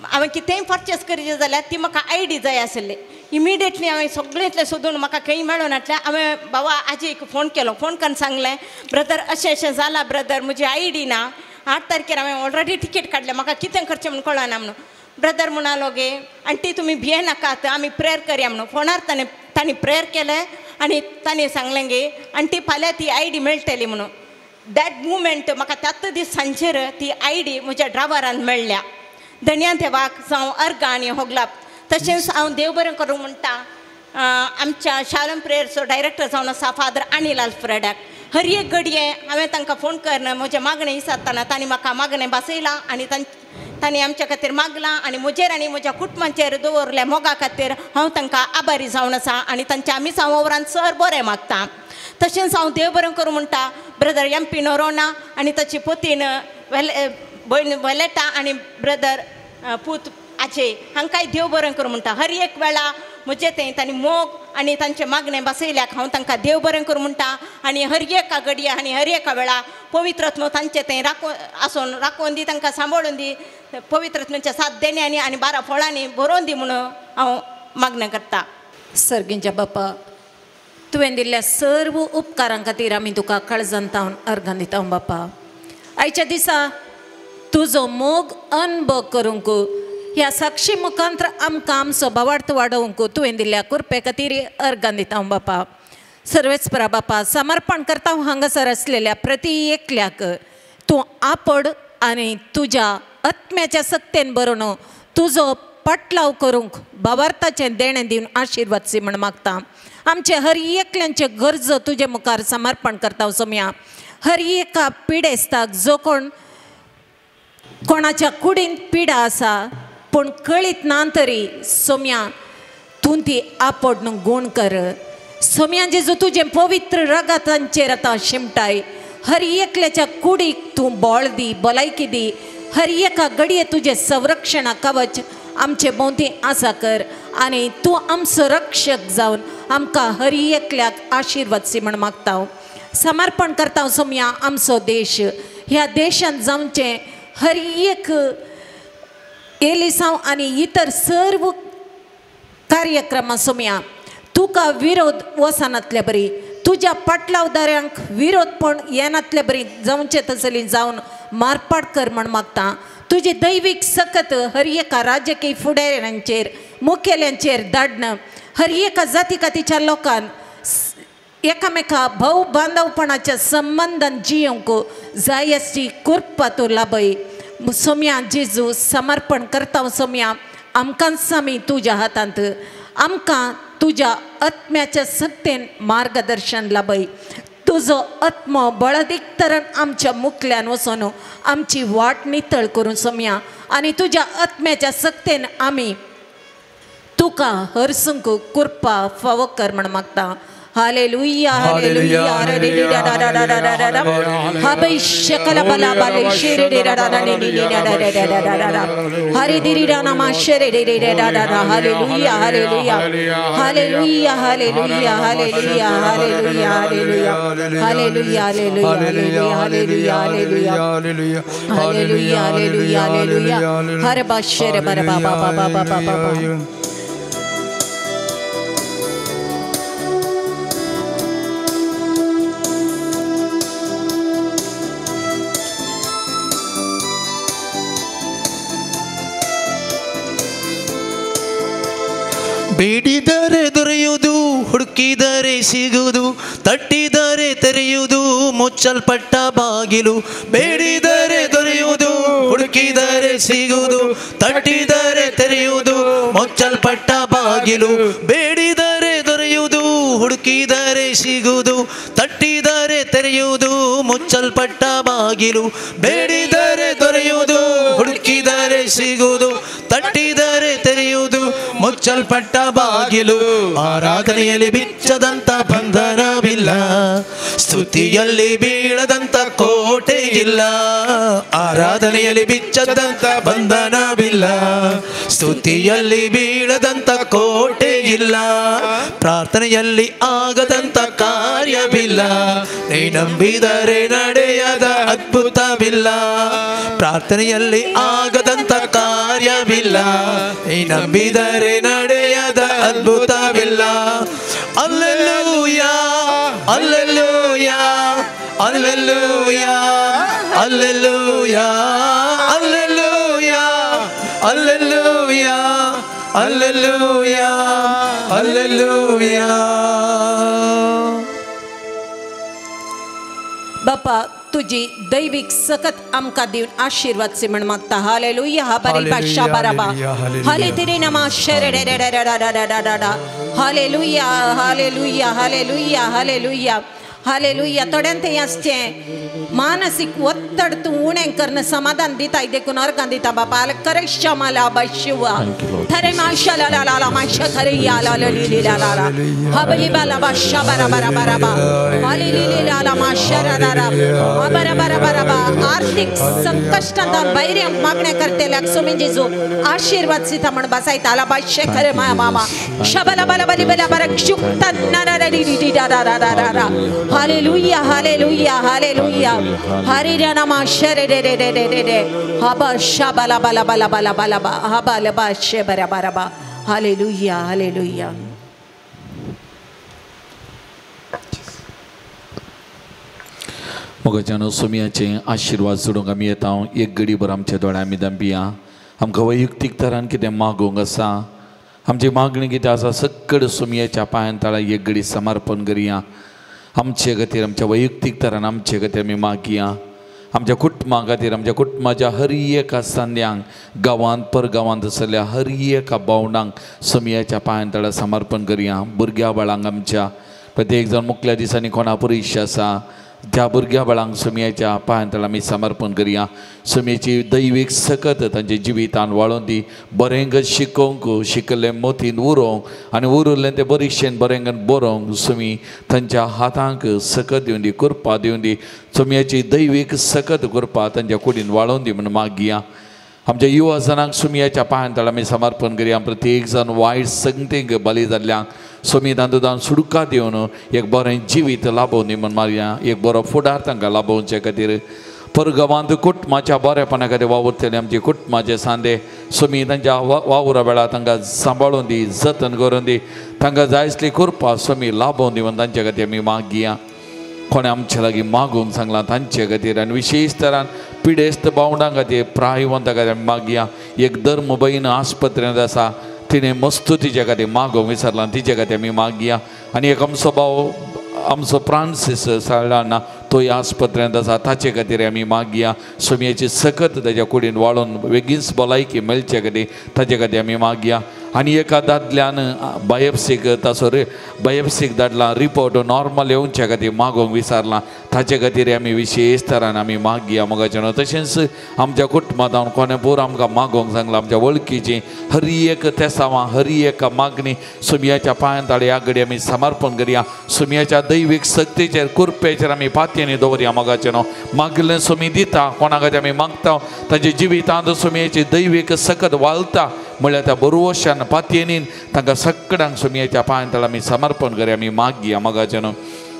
हांवें कितेंय परचेस करचें जाल्यार ती म्हाका आयडी जाय आसली. इमिडिएटली हांवें सगळें इतलें सोदून म्हाका खंय मेळों नाटलें. हांवें बाबा आजयेक फोन केलो. फोन करून सांगलें ब्रदर अशें जालां ब्रदर, म्हजी आयडी ना. 8 तारखेर हांवें ऑलरेडी टिकेट काडलें, म्हाका कितें करचें म्हणून कळना म्हणून. ब्रदर म्हणलो गे आंटी तुमी भियेनाकात, आमी प्रेयर करया म्हणून. फोनार तांणी प्रेयर केलें आनी तांणी सांगलें गे आंटी फाल्यां ती आयडी मेळटली म्हणून. दॅट मुमेंट म्हाका त्याच दीस सांजेर ती आयडी म्हज्या ड्रायव्हरान मेळ्ळ्या. धन्य देवाक जावं अर्घ आनी होगलाप. तशेंच हांव देव बरें करूं म्हणटा आमच्या शालोम प्रेयरचो डायरेक्टर जावन आसा फादर अनिल आल्फ्रेडाक. हर एक घडये हांवें तांकां फोन करना म्हजें मागणें विचारतना तांणी म्हाका मागणें बसयलां आनी तांणी आमच्या खातीर मागलां आनी म्हजेर आनी म्हज्या कुटुंबाचेर दवरल्या मोगा खातीर हांव तांकां आभारी जावन आसा आनी तांच्या आमी वावरांत सर बरें मागता. तशेंच हांव देव बरें करूं म्हणटा ब्रदर MP नोरोना आनी ताची पतीन भयण वलेटा आनी ब्रदर पूत आचे हांकांय देव बरें करूं म्हणटा. हर एक वेळा म्हजें तें तांणी मोग आनी तांचें मागणें बसयल्याक हांव तांकां देव बरें करूं म्हणटा. आनी हर एका घडये आनी हर एका वेळा पवित्रात्मो तांचें तें राखोवन दी, तांकां सांबाळून दी, पवित्रात्मेच्या साथ देण्यांनी आनी 12 फळांनी भरोवन दी म्हणून हांव मागणें करता.
सर्गींच्या बापा तुवें दिल्ल्या सर्व उपकारां खातीर आमी तुका काळजांत अर्गां दिता बापा. आयच्या दिसा तुजो मोग अनुभव करूंक ह्या साक्षी मुखांतर आमकां आमचो भावार्थ वाडोवंक तुवें दिल्ल्या कृपे खातीर अर्गां दिता बापा. सर्वेस्परा बापा समर्पण करता हांगासर आसलेल्या प्रति एकल्याक तूं आपड आनी तुज्या आत्म्याच्या सक्तेन बरोवन तुजो पटलाव करूंक भावार्थाचें देणें दिवन आशिर्वाद म्हण मागता. आमचे हर एकल्यांचे गरजो तुजे मुखार समर्पण करता सोम्या. हर एका पिडेस्ताक जो कोणाच्या कुडींत पिडा आसा पूण कळीत ना तरी सोम्या तूं ती आपड न्हू गूण कर. सोम्या जेजू तुजें पवित्र रगतांचेर आतां शिमटाय. हर एकल्याच्या कुडीक तूं बोळ दी, भलायकी दी. हर एका घडये तुजें संरक्षणा कवच आमचे भोंवती आसा कर आनी तूं आमचो रक्षक जावन आमकां हर एकल्याक आशिर्वाद म्हण मागता. समर्पण करता सोम्या आमचो देश. ह्या देशांत जावचें हर एक एलिसांव आनी इतर सर्व कार्यक्रमां सोम्या तुका विरोध वचनातले बरी, तुज्या पटलावदाऱ्यांक विरोधपण येनातले बरी जावचें तसली जावन मारपाट कर म्हण मागता. तुजी दैवीक सकत हर एका राजकीय फुडाऱ्यांचेर मुखेल्यांचेर धाडन हर एका जाती कातीच्या लोकांक एकामेका भाऊ बांदवपणाच्या संबंधान जियोंक जाय अशी कृपा तूं लाभय. सोम्या जेजू समर्पण करता सोम्या आमकां सामी तुज्या हातांत आमकां तुज्या आत्म्याच्या सत्तेन मार्गदर्शन लाभय तुजो आत्मो बळदीक तरण आमच्या मुखल्यान वचून आमची वाट नितळ करून सोम्या आनी तुज्या आत्म्याच्या सक्तेन आमी तुका हरसुंक कृपा फावो कर म्हण मागता हालेलुया हालेलुया हालेलुया हबै शकला बला बाले शेरे रे रा रा ने ने रा रा रा रा रा हरे दिरी रा नमा शेरे रे रे रा रा रा hallelujah hallelujah hallelujah hallelujah hallelujah hallelujah hallelujah hallelujah hallelujah hallelujah hallelujah hallelujah hallelujah hallelujah हरे बाशेरे बर बाबा बाबा बाबा बाबा
ಬೇಡಿದರೆ ದೊರೆಯುವುದು ಹುಡುಕಿದರೆ ಸಿಗುವುದು ತಟ್ಟಿದರೆ ತೆರೆಯುವುದು ಮುಚ್ಚಲ್ಪಟ್ಟ ಬಾಗಿಲು ಬೇಡಿದರೆ ದೊರೆಯುವುದು ಹುಡುಕಿದರೆ ಸಿಗುವುದು ತಟ್ಟಿದರೆ ತೆರೆಯುವುದು ಮುಚ್ಚಲ್ಪಟ್ಟ ಬಾಗಿಲು ಬೇಡಿದರೆ ದೊರೆಯುವುದು ಹುಡುಕಿದರೆ ಸಿಗುವುದು ತಟ್ಟಿದರೆ ತೆರೆಯುವುದು ಮುಚ್ಚಲ್ಪಟ್ಟ ಬಾಗಿಲು ಬೇಡಿದರೆ ದೊರೆಯುವುದು ಹುಡುಕಿದರೆ ಸಿಗುವುದು ತಟ್ಟಿದರೆ ತೆರೆಯುವುದು ಮುಚ್ಚಲ್ಪಟ್ಟ ಬಾಗಿಲು ಆರಾಧನೆಯಲ್ಲಿ ಬಿಚ್ಚದಂತ ಬಂಧನವಿಲ್ಲ ಸ್ತುತಿಯಲ್ಲಿ ಬೀಳದಂತ ಕೋಟೆ ಇಲ್ಲ ಆರಾಧನೆಯಲ್ಲಿ ಬಿಚ್ಚದಂತ ಬಂಧನವಿಲ್ಲ ಸ್ತುತಿಯಲ್ಲಿ ಬೀಳದಂತ ಕೋಟೆ ಇಲ್ಲ ಪ್ರಾರ್ಥನೆಯಲ್ಲಿ ಆಗದಂತ ಕಾರ್ಯವಿಲ್ಲ ನೀ ನಂಬಿದರೆ ನಡೆಯದ ಅದ್ಭುತವಿಲ್ಲ ಪ್ರಾರ್ಥನೆಯಲ್ಲಿ ಆಗದಂತ ಕಾರ್ಯವಿಲ್ಲ ನೀ ನಂಬಿದರೆ ನಡೆಯದ ಅದ್ಭುತವಿಲ್ಲ alleluia alleluia alleluia alleluia alleluia alleluia alleluia alleluia
बापा तुझी दैविक सकत आमकां दिवन आशीर्वाद से म्हण मागता हालेलुया हा बरी भाषा बराबा हाले तेरे नमा शेरे रे रे रे रे रे रे रे hallelujah hallelujah hallelujah hallelujah hallelujah थोड्यान ते आसचे मानसिक ಒತ್ತಡ तू उणें करन समाधान दिता देखून अर्गां दिता बापा आल करे शमाला बशिवा थरे माशाला ला ला ला माशा थरे या ला ला ली ला ला ला हबली बाला बाशा बरा बरा बरा बा हाले ली ला ला माशा रा रा रा बरा बरा बरा बा आर्थिक संकष्टांत बैरे मागण्या करतेल्याक सोमेन जेजू आशीर्वाद सिता म्हण बसायता आला बाशे खरे मा मामा शबला बला बली बला बरा शुक्ता ना रा रा री री रा रा रा रा रा हालेलुया हालेलुया हालेलुया हरे नमा शेरे रे रे रे रे रे रे हबा शबला बला बला बला बला बा हबा लबा शे बरा बरा बा हालेलुया हालेलुया
मोगाच्यान सोमियाचे आशीर्वाद सोडूंक आमी येता एक घडी भर आमच्या दोळ्यां आमी दंबिया आमकां वैयक्तीक तरान कितें मागोवंक आसा आमची मागणी कितें आसा सकड सोमियाच्या पांयां तळा एक घडी समर्पण करुया आमचे खातीर आमच्या वैयक्तीक तरान आमचे खातीर आमी मागया आमच्या कुटुंबा खातीर आमच्या कुटुंबाच्या हर एका सांद्यांक गांवांत परगांवांत आसलेल्या हर एका भावंडांक सोमियाच्या पांयां तळा समर्पण करुया भुरग्या बाळांक आमच्या प्रत्येक जण मुखल्या दिसांनी कोणा परीक्षा आसा त्या भुरग्या बाळांक सोमियाच्या पांयां तळा आमी समर्पण करुया सोमियाची दैवीक सकत तांचे जिवितान वाळोवन दी बरेंग शिकोवंक शिकल्ले मोतीन उरोवंक आनी उरिल्लें तें बरेशेन बरेंगन बरोवंक सोमी तांच्या हातांक सकत दिवन दी कृपा दिवन दी सोमियाची दैवीक सकत कृपा तांच्या कुडीन वाळोवन दी म्हणून मागया आमच्या युवा जनांक सोमियाच्या पांयां तळा आमी समर्पण करुया प्रत्येक जण वायट संगतीक बली जाल्ल्यांक सोमी तांतून सुडका दिवन एक बरें जिवीत लाभोवन दी म्हणून मारया एक बरो फुडार तांकां लाभोवचे खातीर परगांवांत कुटुंबाच्या बरेपणा खातीर वावुरतले आमचे कुटुंबाचे सांदे सोमी तांच्या वावुरा वेळार तांकां सांबाळून दी जतन करून दी तांकां जाय आसली कृपा सोमी लाभोवन दी म्हणून तांचे खातीर आमी मागया कोणे आमचे लागीं मागूंक सांगलां तांचे खातीर आनी विशेश तरान पिडेस्त भावंडां खातीर प्रायवंता खातीर आमी मागया एक धर्म भयण आस्पत्रेंत आसा तिणें मस्तुतीचे खातीर मागोवंक विसरलां तिचे खातीर आमी मागया आनी एक आमचो भाव आमचो फ्रांसीस साळाना तोय आसपत्र्यांत आसा ताचे खातीर आमी मागया सुमयाची सकत ताच्या कुडीन वाळून बेगीनच भलायकी मेळचे खातीर ताचे खातीर आमी मागया आनी एका दादल्यान बायोप्सीक ताचो बायोप्सीक धाडला रिपोर्ट नॉर्मल येवच्या खातीर मागोवंक विचारला ताचे खातीर आमी विशेश तरान आमी मागया मोगाचें तशेंच आमच्या कुटुंबांत हांव कोणेपूर आमकां मागोवंक सांगला आमच्या वळखीची हरी एक तेसावां हरी एक मागणी सुमयाच्या पांयांत ह्या घडी आमी समर्पण करया सुमयाच्या दैवीक शक्तीचेर कुरपेचेर आमी पातयेनी दवरया मोगाचें मागलें सुमी दिता कोणा खातीर आमी मागता ताच्या जिवितांत सुमयाची दैवीक सकत वालता म्हळ्यार त्या बरोवशान पातयेनीन तांकां सगळ्यांक सुमयाच्या पांयांत आमी समर्पण करया आमी मागया मोगाचें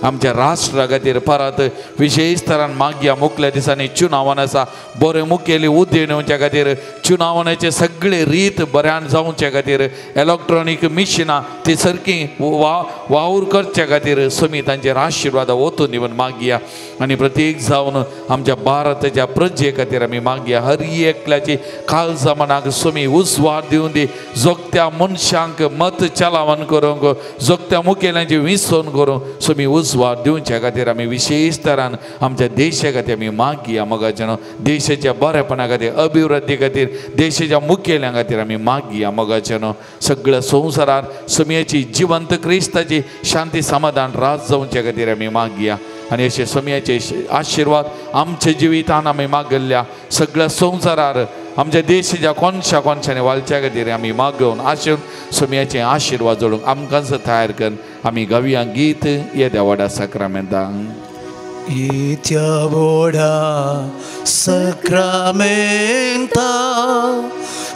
आमच्या राष्ट्रा खातीर परत विशेश तरान मागया मुखल्या दिसांनी चुनावान आसा बरे मुखेली उद्देण येवच्या खातीर चुनावण्याचे सगळे रीत बऱ्यान जावचे खातीर इलेक्ट्रॉनीक मिशिनां ती सारकी वावर करच्या खातीर सुमी तांचेर आशिर्वाद ओतून दिवन मागया आनी प्रत्येक जावन आमच्या भारताच्या प्रजे खातीर आमी मागया हर एकल्याची काल जमानाक सुमी उजवाड दिवन दी जोगत्या मनशांक मत चलावण करूंक जोगत्या मुखेल्यांची विसवण करूंक सुमी उजवाड दिवच्या खातीर आमी विशेश तरान आमच्या देशा खातीर आमी मागया मोगाचें देशाच्या बरेपणा खातीर अभिवृद्धी खातीर देशाच्या मुखेल्यां खातीर आमी मागया मोगाचें सगळ्या संवसारांत सुमयाची जिवंत क्रिस्ताची शांती समाधान राज जावच्या खातीर आमी मागया आनी अशे सुमयाचे आशिर्वाद आमच्या जिवितान आमी मागल्ल्या सगळ्या संवसारार आमच्या देशाच्या कोणशांनी वालच्या खातीर आमी मागून आशून सुमयाचे आशिर्वाद जोडूंक आमकांच तयार करून आमी गावया गीत येद्या व्हडा सक्रामेंताक
येत्या व्हडा सक्रामेंता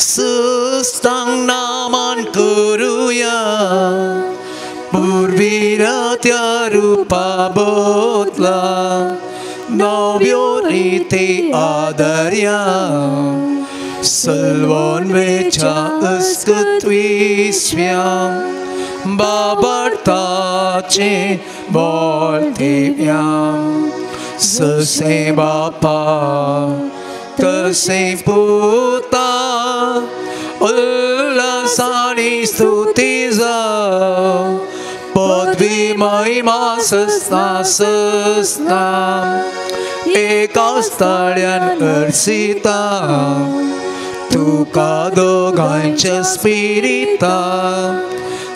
सुस्तांक नामान करुया पुर्विरा त्या रुपा बोतला नव्यो रिती आदर्या सल्वोन वेच्या अस्तित्विस्व्याम बाबडताचे बोलतिव्याम ससे बापा तसे पुता उल्हासानी स्तुती जाव पदवी महिमा सस्ता सस्ता एका स्थळ्यान अर्सिता तुका दोगांच्या स्पिरिता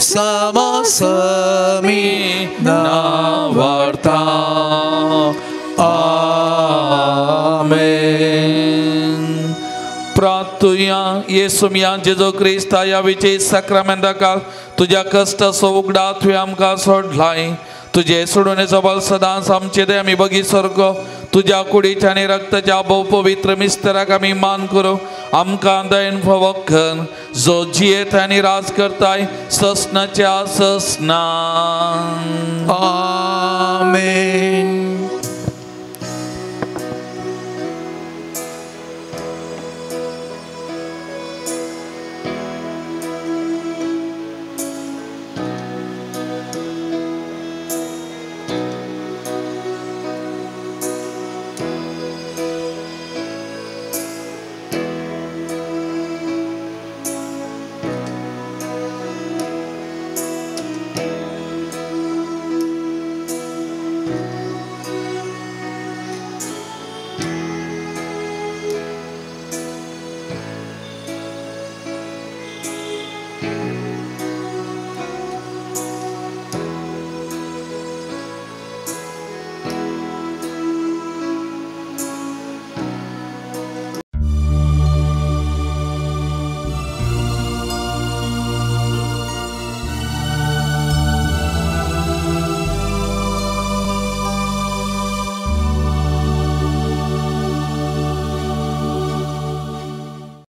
समसमी नावार्ता आमेन.
प्रार्थुया येसुमिया जेजो क्रिस्ता या विशेष सक्रामेंताका तुझ्या कष्टाचो उगडा तुवें आमकां सोडलाय तुझे सोडून बल सदांच आमचे दे आमी बगी सरगो तुझ्या कुडीच्या आनी रक्ताच्या भोव पवित्र मिस्तराक आमी मान करूं आमकां दयन फवखन जो जियेत आनी राज करताय ससनाच्या ससना
आमेन.